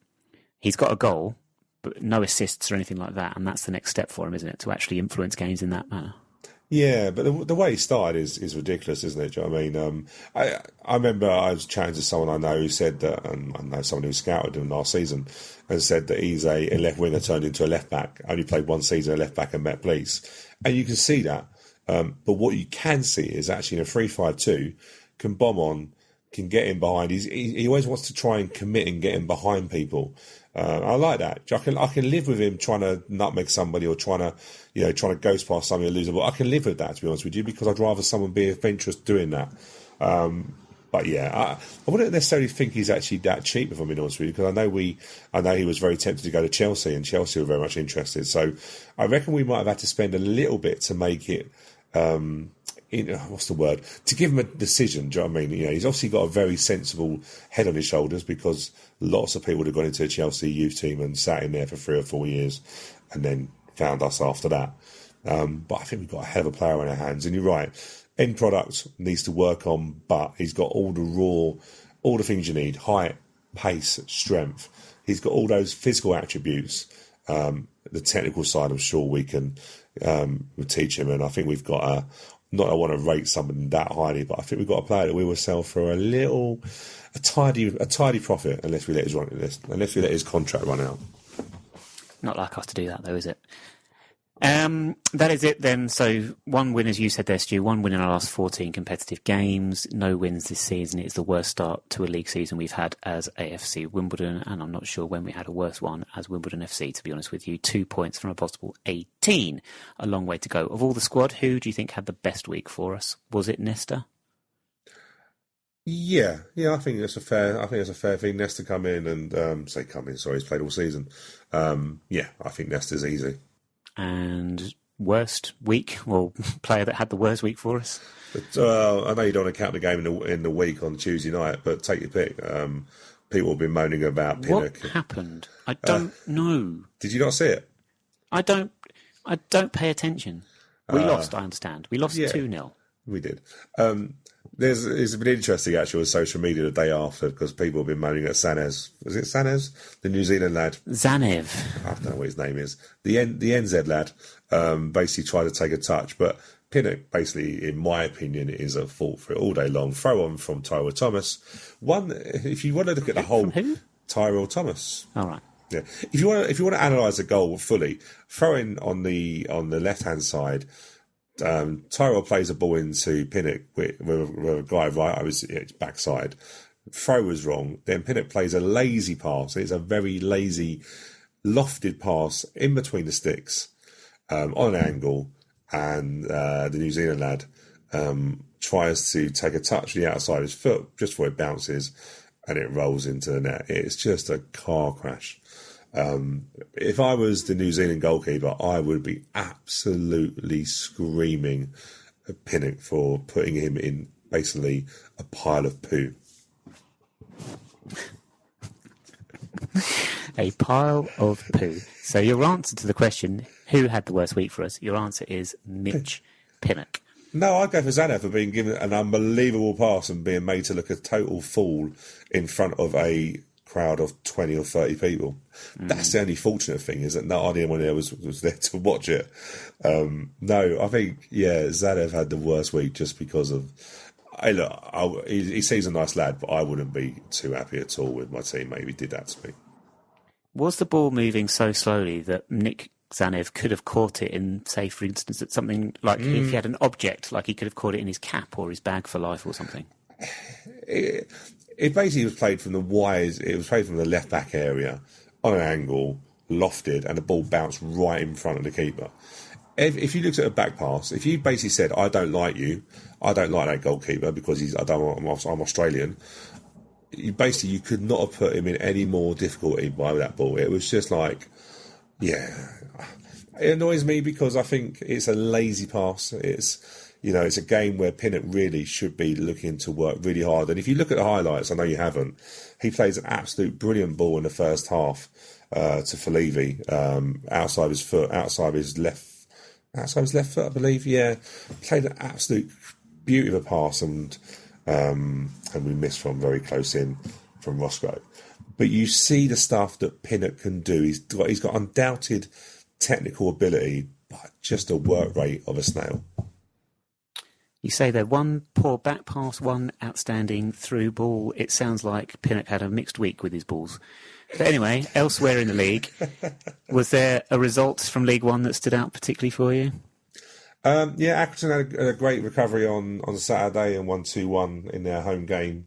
He's got a goal, but no assists or anything like that, and that's the next step for him, isn't it, to actually influence games in that manner? Yeah, but the way he started is ridiculous, isn't it? Do you know what I mean? I remember I was chatting to someone I know who said that, and I know someone who scouted him last season, and said that he's a left winger turned into a left back. Only played one season at left back and Met Police, and you can see that. But what you can see is actually in a 3-5-2, can bomb on, can get in behind. He always wants to try and commit and get in behind people. I like that. I can live with him trying to nutmeg somebody or trying to ghost past somebody or lose a ball. I can live with that, to be honest with you, because I'd rather someone be adventurous doing that. But yeah, I wouldn't necessarily think he's actually that cheap, if I'm being honest with you, because I know he was very tempted to go to Chelsea, and Chelsea were very much interested. So I reckon we might have had to spend a little bit to make it. To give him a decision, do you know what I mean? He's obviously got a very sensible head on his shoulders, because lots of people would have gone into a Chelsea youth team and sat in there for 3 or 4 years and then found us after that. But I think we've got a hell of a player in our hands. And you're right, end product needs to work on, but he's got all the things you need: height, pace, strength. He's got all those physical attributes. The technical side, I'm sure we can teach him. And I think we've got not I want to rate someone that highly, but I think we've got a player that we will sell for a tidy profit unless we let his contract run out. Not like us to do that, though, is it? That is it then. So 1 win, as you said there, Stu, 1 win in our last 14 competitive games. No wins this season. It's the worst start to a league season we've had as AFC Wimbledon, and I'm not sure when we had a worse one as Wimbledon FC, to be honest with you. 2 points from a possible 18. A long way to go. Of all the squad, who do you think had the best week for us? Was it Nesta? Yeah, I think it's a fair thing. Nesta come in and he's played all season. I think Nesta's easy. And worst week, or player that had the worst week for us? But, I know you don't want to count the game in the week on Tuesday night, but take your pick. People have been moaning about Pinnock. What happened? I don't know. Did you not see it? I don't pay attention. We lost, I understand. We lost 2-0. We did. It's been interesting, actually, on social media the day after, because people have been moaning at Sanez. Was it Sanez? The New Zealand lad? Zanev. I don't know what his name is. The NZ lad basically tried to take a touch, but Pinnock, basically, in my opinion, is at fault for it all day long. Throw on from Tyrell Thomas. If you want to look at the whole... From who? Tyrell Thomas. All right. Yeah. If you want to analyse the goal fully, throw in on the left-hand side... Tyrell plays a ball into Pinnock with a guy right over his backside. Throw was wrong. Then Pinnock plays a lazy pass. It's a very lazy, lofted pass in between the sticks on an angle. And the New Zealand lad tries to take a touch to the outside of his foot just before it bounces and it rolls into the net. It's just a car crash. If I was the New Zealand goalkeeper, I would be absolutely screaming at Pinnock for putting him in basically a pile of poo. A pile of poo. So your answer to the question, who had the worst week for us? Your answer is Mitch Pinnock. No, I'd go for Zanev for being given an unbelievable pass and being made to look a total fool in front of a crowd of 20 or 30 people. That's the only fortunate thing, is that not anyone there was there to watch it. No, I think, Zanev had the worst week just because of... he seems a nice lad, but I wouldn't be too happy at all with my teammate if he did that to me. Was the ball moving so slowly that Nick Zanev could have caught it in, say, for instance, at something like if he had an object, like he could have caught it in his cap or his bag for life or something? It basically was played from the wide. It was played from the left back area on an angle, lofted, and the ball bounced right in front of the keeper. If you looked at a back pass, if you basically said, "I don't like you, I don't like that goalkeeper because I'm Australian," you could not have put him in any more difficulty by that ball. It was just like, it annoys me because I think it's a lazy pass. It's a game where Pinnock really should be looking to work really hard. And if you look at the highlights, I know you haven't, he plays an absolute brilliant ball in the first half to Felivi, outside his foot, outside his left foot, I believe. Yeah, played an absolute beauty of a pass, and we missed from very close in from Roscoe. But you see the stuff that Pinnock can do. He's got undoubted technical ability, but just a work rate of a snail. You say there, one poor back pass, one outstanding through ball. It sounds like Pinnock had a mixed week with his balls. But anyway, elsewhere in the league, was there a result from League One that stood out particularly for you? Accrington had a great recovery on Saturday and won 2-1 in their home game,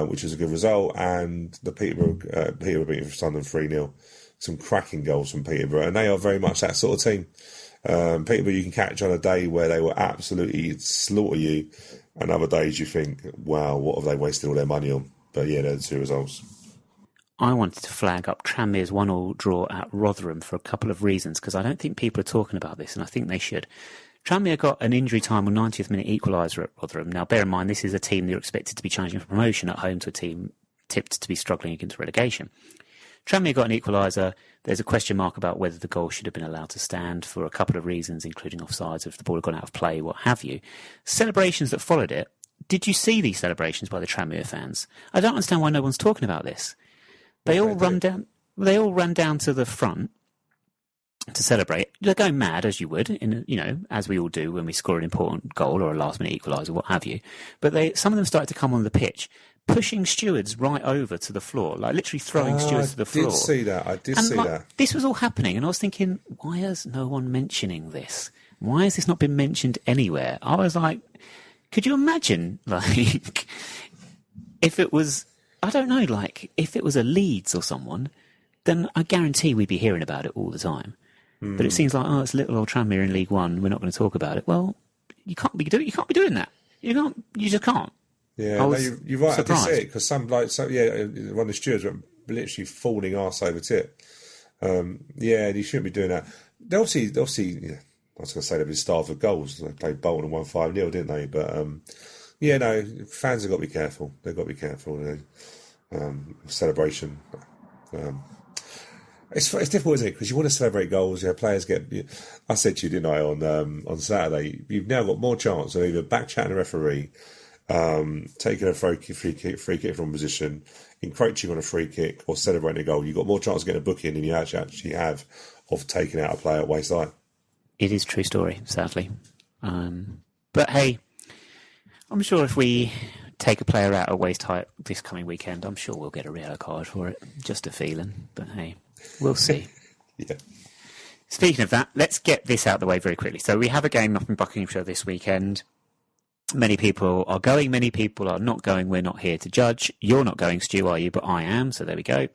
which is a good result. And the Peterborough beating Sunderland 3-0. Some cracking goals from Peterborough, and they are very much that sort of team. Peterborough you can catch on a day where they will absolutely slaughter you, and other days you think, wow, what have they wasted all their money on? But yeah, they're the two results. I wanted to flag up Tranmere's 1-1 draw at Rotherham for a couple of reasons, because I don't think people are talking about this, and I think they should. Tranmere got an injury time or 90th minute equaliser at Rotherham. Now, bear in mind, this is a team they're expected to be challenging for promotion at home to a team tipped to be struggling against relegation. Tranmere got an equaliser. There's a question mark about whether the goal should have been allowed to stand for a couple of reasons, including offsides, if the ball had gone out of play, what have you. Celebrations that followed it. Did you see these celebrations by the Tranmere fans? I don't understand why no one's talking about this. They all ran down to the front to celebrate. They're going mad, as you would, as we all do when we score an important goal or a last-minute equaliser, what have you. But some of them started to come on the pitch, pushing stewards right over to the floor, like literally throwing stewards to the floor. I did see that. This was all happening, and I was thinking, why is no one mentioning this? Why has this not been mentioned anywhere? I was like, could you imagine, like, if it was, I don't know, like, if it was a Leeds or someone, then I guarantee we'd be hearing about it all the time. But it seems like, it's little old Tranmere in League One, we're not going to talk about it. Well, you can't be doing that. You just can't. Yeah, no, you're right. Surprised. I did see it because one of the stewards were literally falling arse over tip. You shouldn't be doing that. They obviously, I was going to say they've been starved for goals. They played Bolton and won 5-0, didn't they? But fans have got to be careful. They've got to be careful. Celebration. It's difficult, isn't it? Because you want to celebrate goals. Players get. I said to you, didn't I, on Saturday? You've now got more chance of either back-chatting a referee, taking a free kick from position, encroaching on a free kick, or celebrating a goal. You've got more chance of getting a booking than you actually have of taking out a player at waist high. It is a true story, sadly. But hey, I'm sure if we take a player out at waist height this coming weekend, I'm sure we'll get a yellow card for it. Just a feeling. But hey, we'll see. Yeah. Speaking of that, let's get this out of the way very quickly. So we have a game up in Buckinghamshire this weekend. Many people are going, many people are not going. We're not here to judge. You're not going, Stu, are you? But I am, so there we go.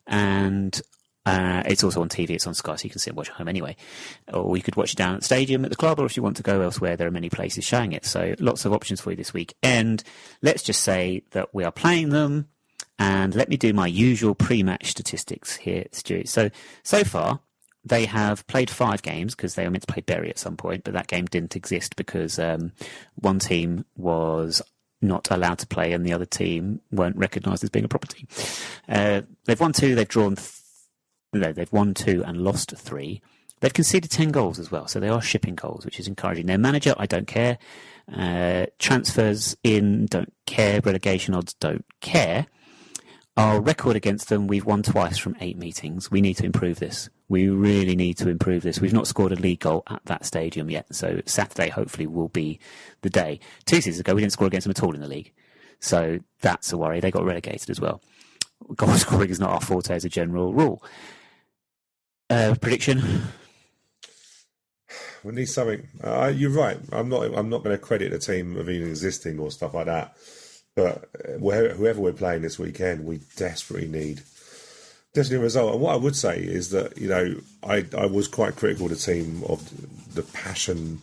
And it's also on TV, it's on Sky, so you can sit and watch at home anyway. Or you could watch it down at the stadium at the club, or if you want to go elsewhere, there are many places showing it. So lots of options for you this weekend. Let's just say that we are playing them, and let me do my usual pre-match statistics here, Stu. So far, they have played 5 games because they were meant to play Bury at some point, but that game didn't exist because one team was not allowed to play and the other team weren't recognised as being a proper team. They've won 2, they've won 2 and lost 3. They've conceded 10 goals as well, so they are shipping goals, which is encouraging. Their manager, I don't care. Transfers in, don't care. Relegation odds, don't care. Our record against them, we've won twice from 8 meetings. We need to improve this. We really need to improve this. We've not scored a league goal at that stadium yet, so Saturday hopefully will be the day. 2 seasons ago, we didn't score against them at all in the league, so that's a worry. They got relegated as well. Goal scoring is not our forte as a general rule. Prediction? We need something. You're right. I'm not going to credit the team of even existing or stuff like that. But whoever we're playing this weekend, we desperately need a result. And what I would say is that, I was quite critical of the team of the passion.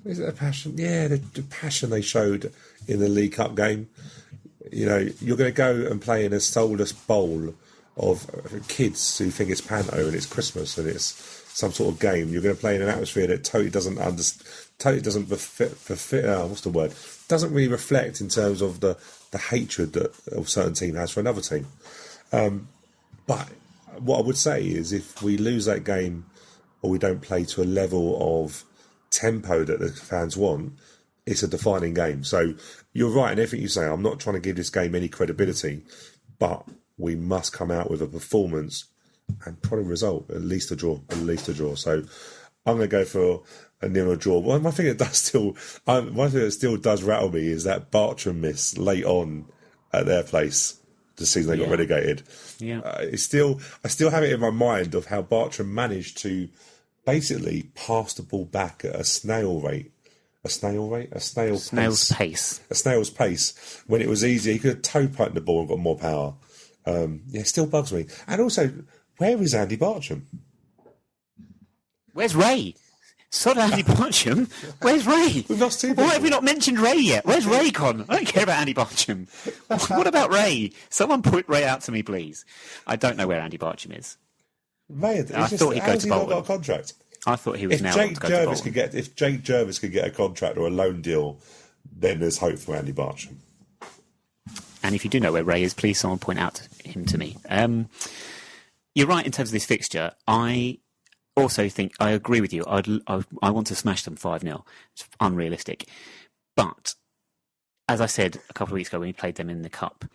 Is it a passion? Yeah, the passion they showed in the League Cup game. You're going to go and play in a soulless bowl of kids who think it's panto and it's Christmas and it's some sort of game. You're going to play in an atmosphere that totally doesn't doesn't really reflect in terms of the hatred that a certain team has for another team. But what I would say is if we lose that game or we don't play to a level of tempo that the fans want, it's a defining game. So you're right in everything you say. I'm not trying to give this game any credibility, but we must come out with a performance and probably result, at least a draw. So I'm going to go for a 0 draw. One thing that still does rattle me is that Bartram miss late on at their place the season they got relegated. Yeah, I still have it in my mind of how Bartram managed to basically pass the ball back at a snail's pace when it was easy. He could have toe punched the ball and got more power. It still bugs me. And also, where is Andy Bartram? Where's Ray? Sod Andy Bartram. Where's Ray? We've lost 2 people. Why have we not mentioned Ray yet? Where's Ray gone? I don't care about Andy Bartram. What about Ray? Someone put Ray out to me, please. I don't know where Andy Bartram is. Ray, I thought he'd go to Bolton. Not got a contract? I thought he was now to go to Bolton. If Jake Jervis could get a contract or a loan deal, then there's hope for Andy Bartram. And if you do know where Ray is, please someone point out him to me. you're right in terms of this fixture. I also think I agree with you. I want to smash them 5-0. It's unrealistic. But as I said a couple of weeks ago when we played them in the Cup,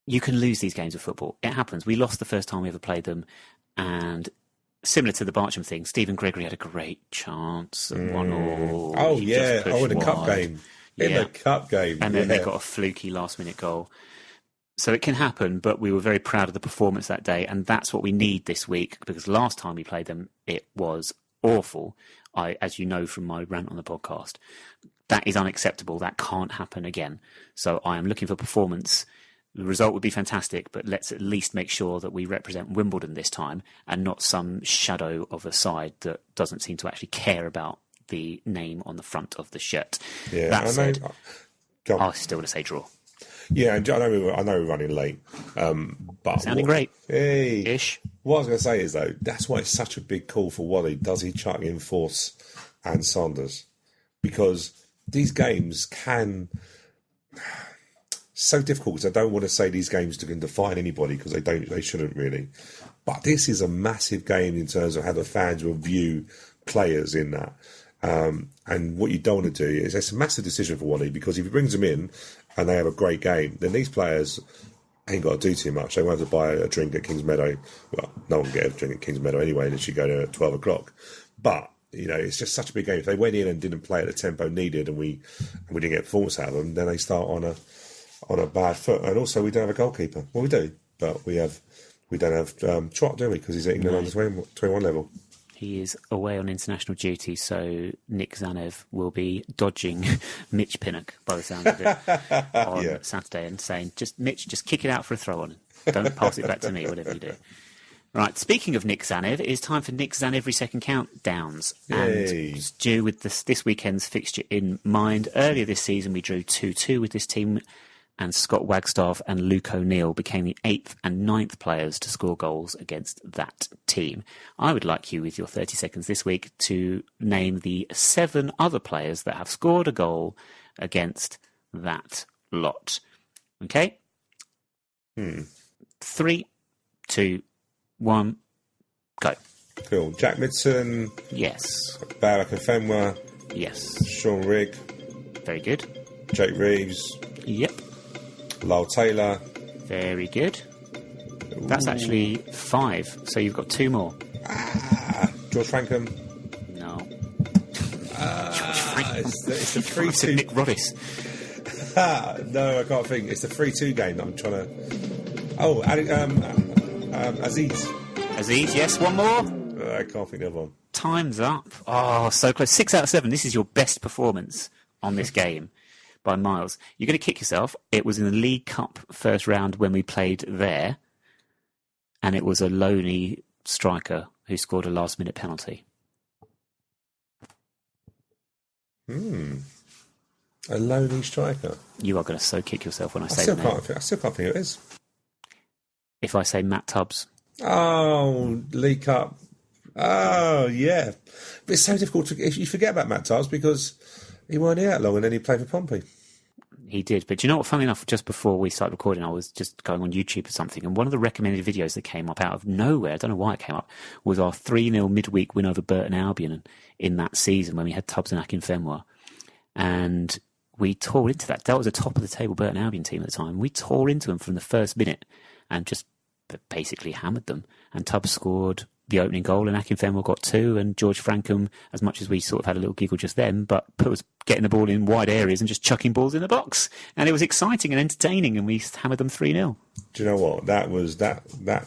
you can lose these games of football. It happens. We lost the first time we ever played them, and similar to the Bartram thing, Stephen Gregory had a great chance at 1-1. Oh, yeah. In the Cup game. In the Cup game. And then they got a fluky last-minute goal. So it can happen, but we were very proud of the performance that day, and that's what we need this week, because last time we played them, it was awful. As you know from my rant on the podcast, that is unacceptable. That can't happen again. So I am looking for performance. The result would be fantastic, but let's at least make sure that we represent Wimbledon this time and not some shadow of a side that doesn't seem to actually care about the name on the front of the shirt. Yeah, that said, I still want to say draw. Yeah, I know we're running late, but sounding great. Hey, ish. What I was going to say is though, that's why it's such a big call for Wally. Does he chuck in Force and Saunders? Because these games so difficult. Because I don't want to say these games can define anybody because they shouldn't really. But this is a massive game in terms of how the fans will view players in that. And what you don't want to do is it's a massive decision for Wally, because if he brings them in and they have a great game, then these players ain't got to do too much. They won't have to buy a drink at Kings Meadow. Well, no one can get a drink at Kings Meadow anyway unless you go there at 12 o'clock. But, it's just such a big game. If they went in and didn't play at the tempo needed and we didn't get performance out of them, then they start on a bad foot. And also we don't have a goalkeeper. Well, we do, but we don't have Trott, do we? Because he's at England under 21 level. He is away on international duty, so Nick Zanev will be dodging Mitch Pinnock, by the sound of it, on Saturday, and saying, Mitch, just kick it out for a throw-on. Don't pass it back to me, whatever you do. Right, speaking of Nick Zanev, it is time for Nick Zanev Every Second Countdowns. Yay. And due with this weekend's fixture in mind, earlier this season we drew 2-2 with this team, and Scott Wagstaff and Luke O'Neill became the 8th and 9th players to score goals against that team. I would like you, with your 30 seconds this week, to name the 7 other players that have scored a goal against that lot. Okay? 3, 2, 1, go. Cool. Jack Midson. Yes. Barrack and Fenwa. Yes. Sean Rigg. Very good. Jake Reeves. Yep. Lyle Taylor. Very good. That's actually 5, so you've got 2 more. George Frankham. No. George Frankham. It's the 3-2. Nick Roddice. No, I can't think. It's the 3-2 game that I'm trying to... Oh, Aziz. Aziz, yes. One more. I can't think of one. Time's up. Oh, so close. 6 out of 7. This is your best performance on this game by miles. You're going to kick yourself. It was in the League Cup first round when we played there, and it was a lonely striker who scored a last-minute penalty. A lonely striker. You are going to so kick yourself when I say the name. I still can't think who it is. If I say Matt Tubbs. Oh, League Cup. Oh, yeah. But it's so difficult if you forget about Matt Tubbs because he weren't here that long and then he played for Pompey. He did. But you know what, funnily enough, just before we started recording, I was just going on YouTube or something, and one of the recommended videos that came up out of nowhere, I don't know why it came up, was our 3-0 midweek win over Burton Albion in that season when we had Tubbs and Akinfenwa. And we tore into that. That was a top-of-the-table Burton Albion team at the time. We tore into them from the first minute and just basically hammered them. And Tubbs scored the opening goal, and Akinfenwa got 2, and George Frankham, as much as we sort of had a little giggle just then, but was getting the ball in wide areas and just chucking balls in the box. And it was exciting and entertaining, and we hammered them 3-0. Do you know what? That was that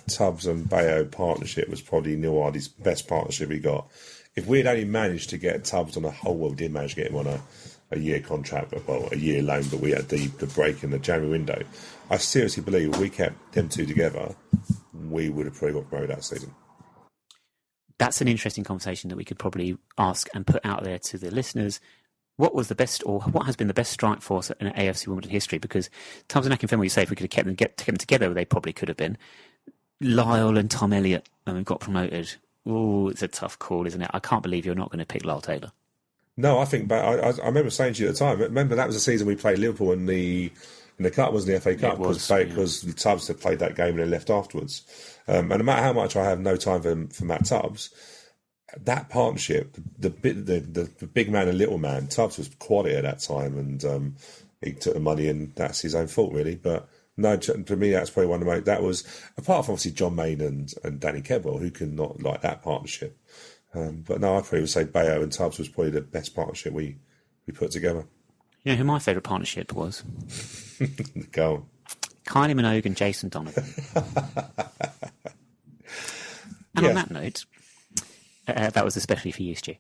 Tubbs and Bayo partnership was probably Neil Hardy's best partnership he got. If we had only managed to get Tubbs on a whole, well, we did manage to get him on a year contract, well, a year loan, but we had the break in the January window. I seriously believe if we kept them two together, we would have probably got promoted that season. That's an interesting conversation that we could probably ask and put out there to the listeners. What was the best, or what has been the best strike force in AFC Wimbledon history? Because Tubbs and Akinfenwa, you say if we could have kept them together, they probably could have been. Lyle and Tom Elliott, when we got promoted. Oh, it's a tough call, isn't it? I can't believe you're not going to pick Lyle Taylor. No, I think, but I remember saying to you at the time, remember that was the season we played Liverpool in the And the cup wasn't the FA Cup It was, because Tubbs had played that game and then left afterwards. And no matter how much I have no time for Matt Tubbs, that partnership, the big man and little man, Tubbs was quality at that time, and he took the money, and that's his own fault, really. But no, to me, that's probably one of my... That was, apart from obviously John Mayne and Danny Kedwell, who can not like that partnership. But no, I'd probably say Bayo and Tubbs was probably the best partnership we put together. You know who my favourite partnership was? Go on. Kylie Minogue and Jason Donovan. And on that note, that was especially for you, Stu.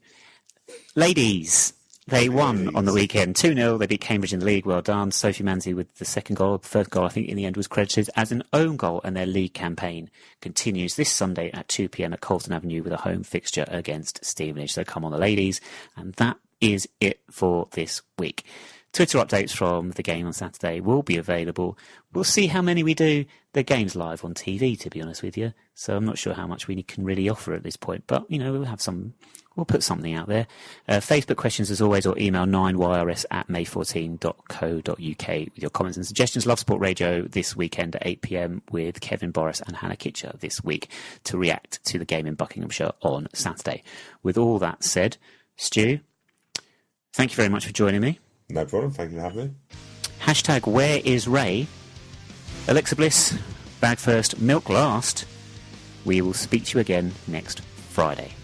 Ladies, they won on the weekend 2-0. They beat Cambridge in the league. Well done. Sophie Manzi with the second goal. The third goal, I think, in the end was credited as an own goal, and their league campaign continues this Sunday at 2 p.m. at Colston Avenue with a home fixture against Stevenage. So come on, the ladies. And that is it for this week. Twitter updates from the game on Saturday will be available. We'll see how many we do. The game's live on TV, to be honest with you. So I'm not sure how much we can really offer at this point. But, we'll have some... We'll put something out there. Facebook questions, as always, or email 9yrs@may14.co.uk with your comments and suggestions. Love Sport Radio this weekend at 8 p.m. with Kevin Boris and Hannah Kitcher this week to react to the game in Buckinghamshire on Saturday. With all that said, Stu, thank you very much for joining me. No problem. Thank you for having me. Hashtag Where is Ray? Alexa Bliss, bag first, milk last. We will speak to you again next Friday.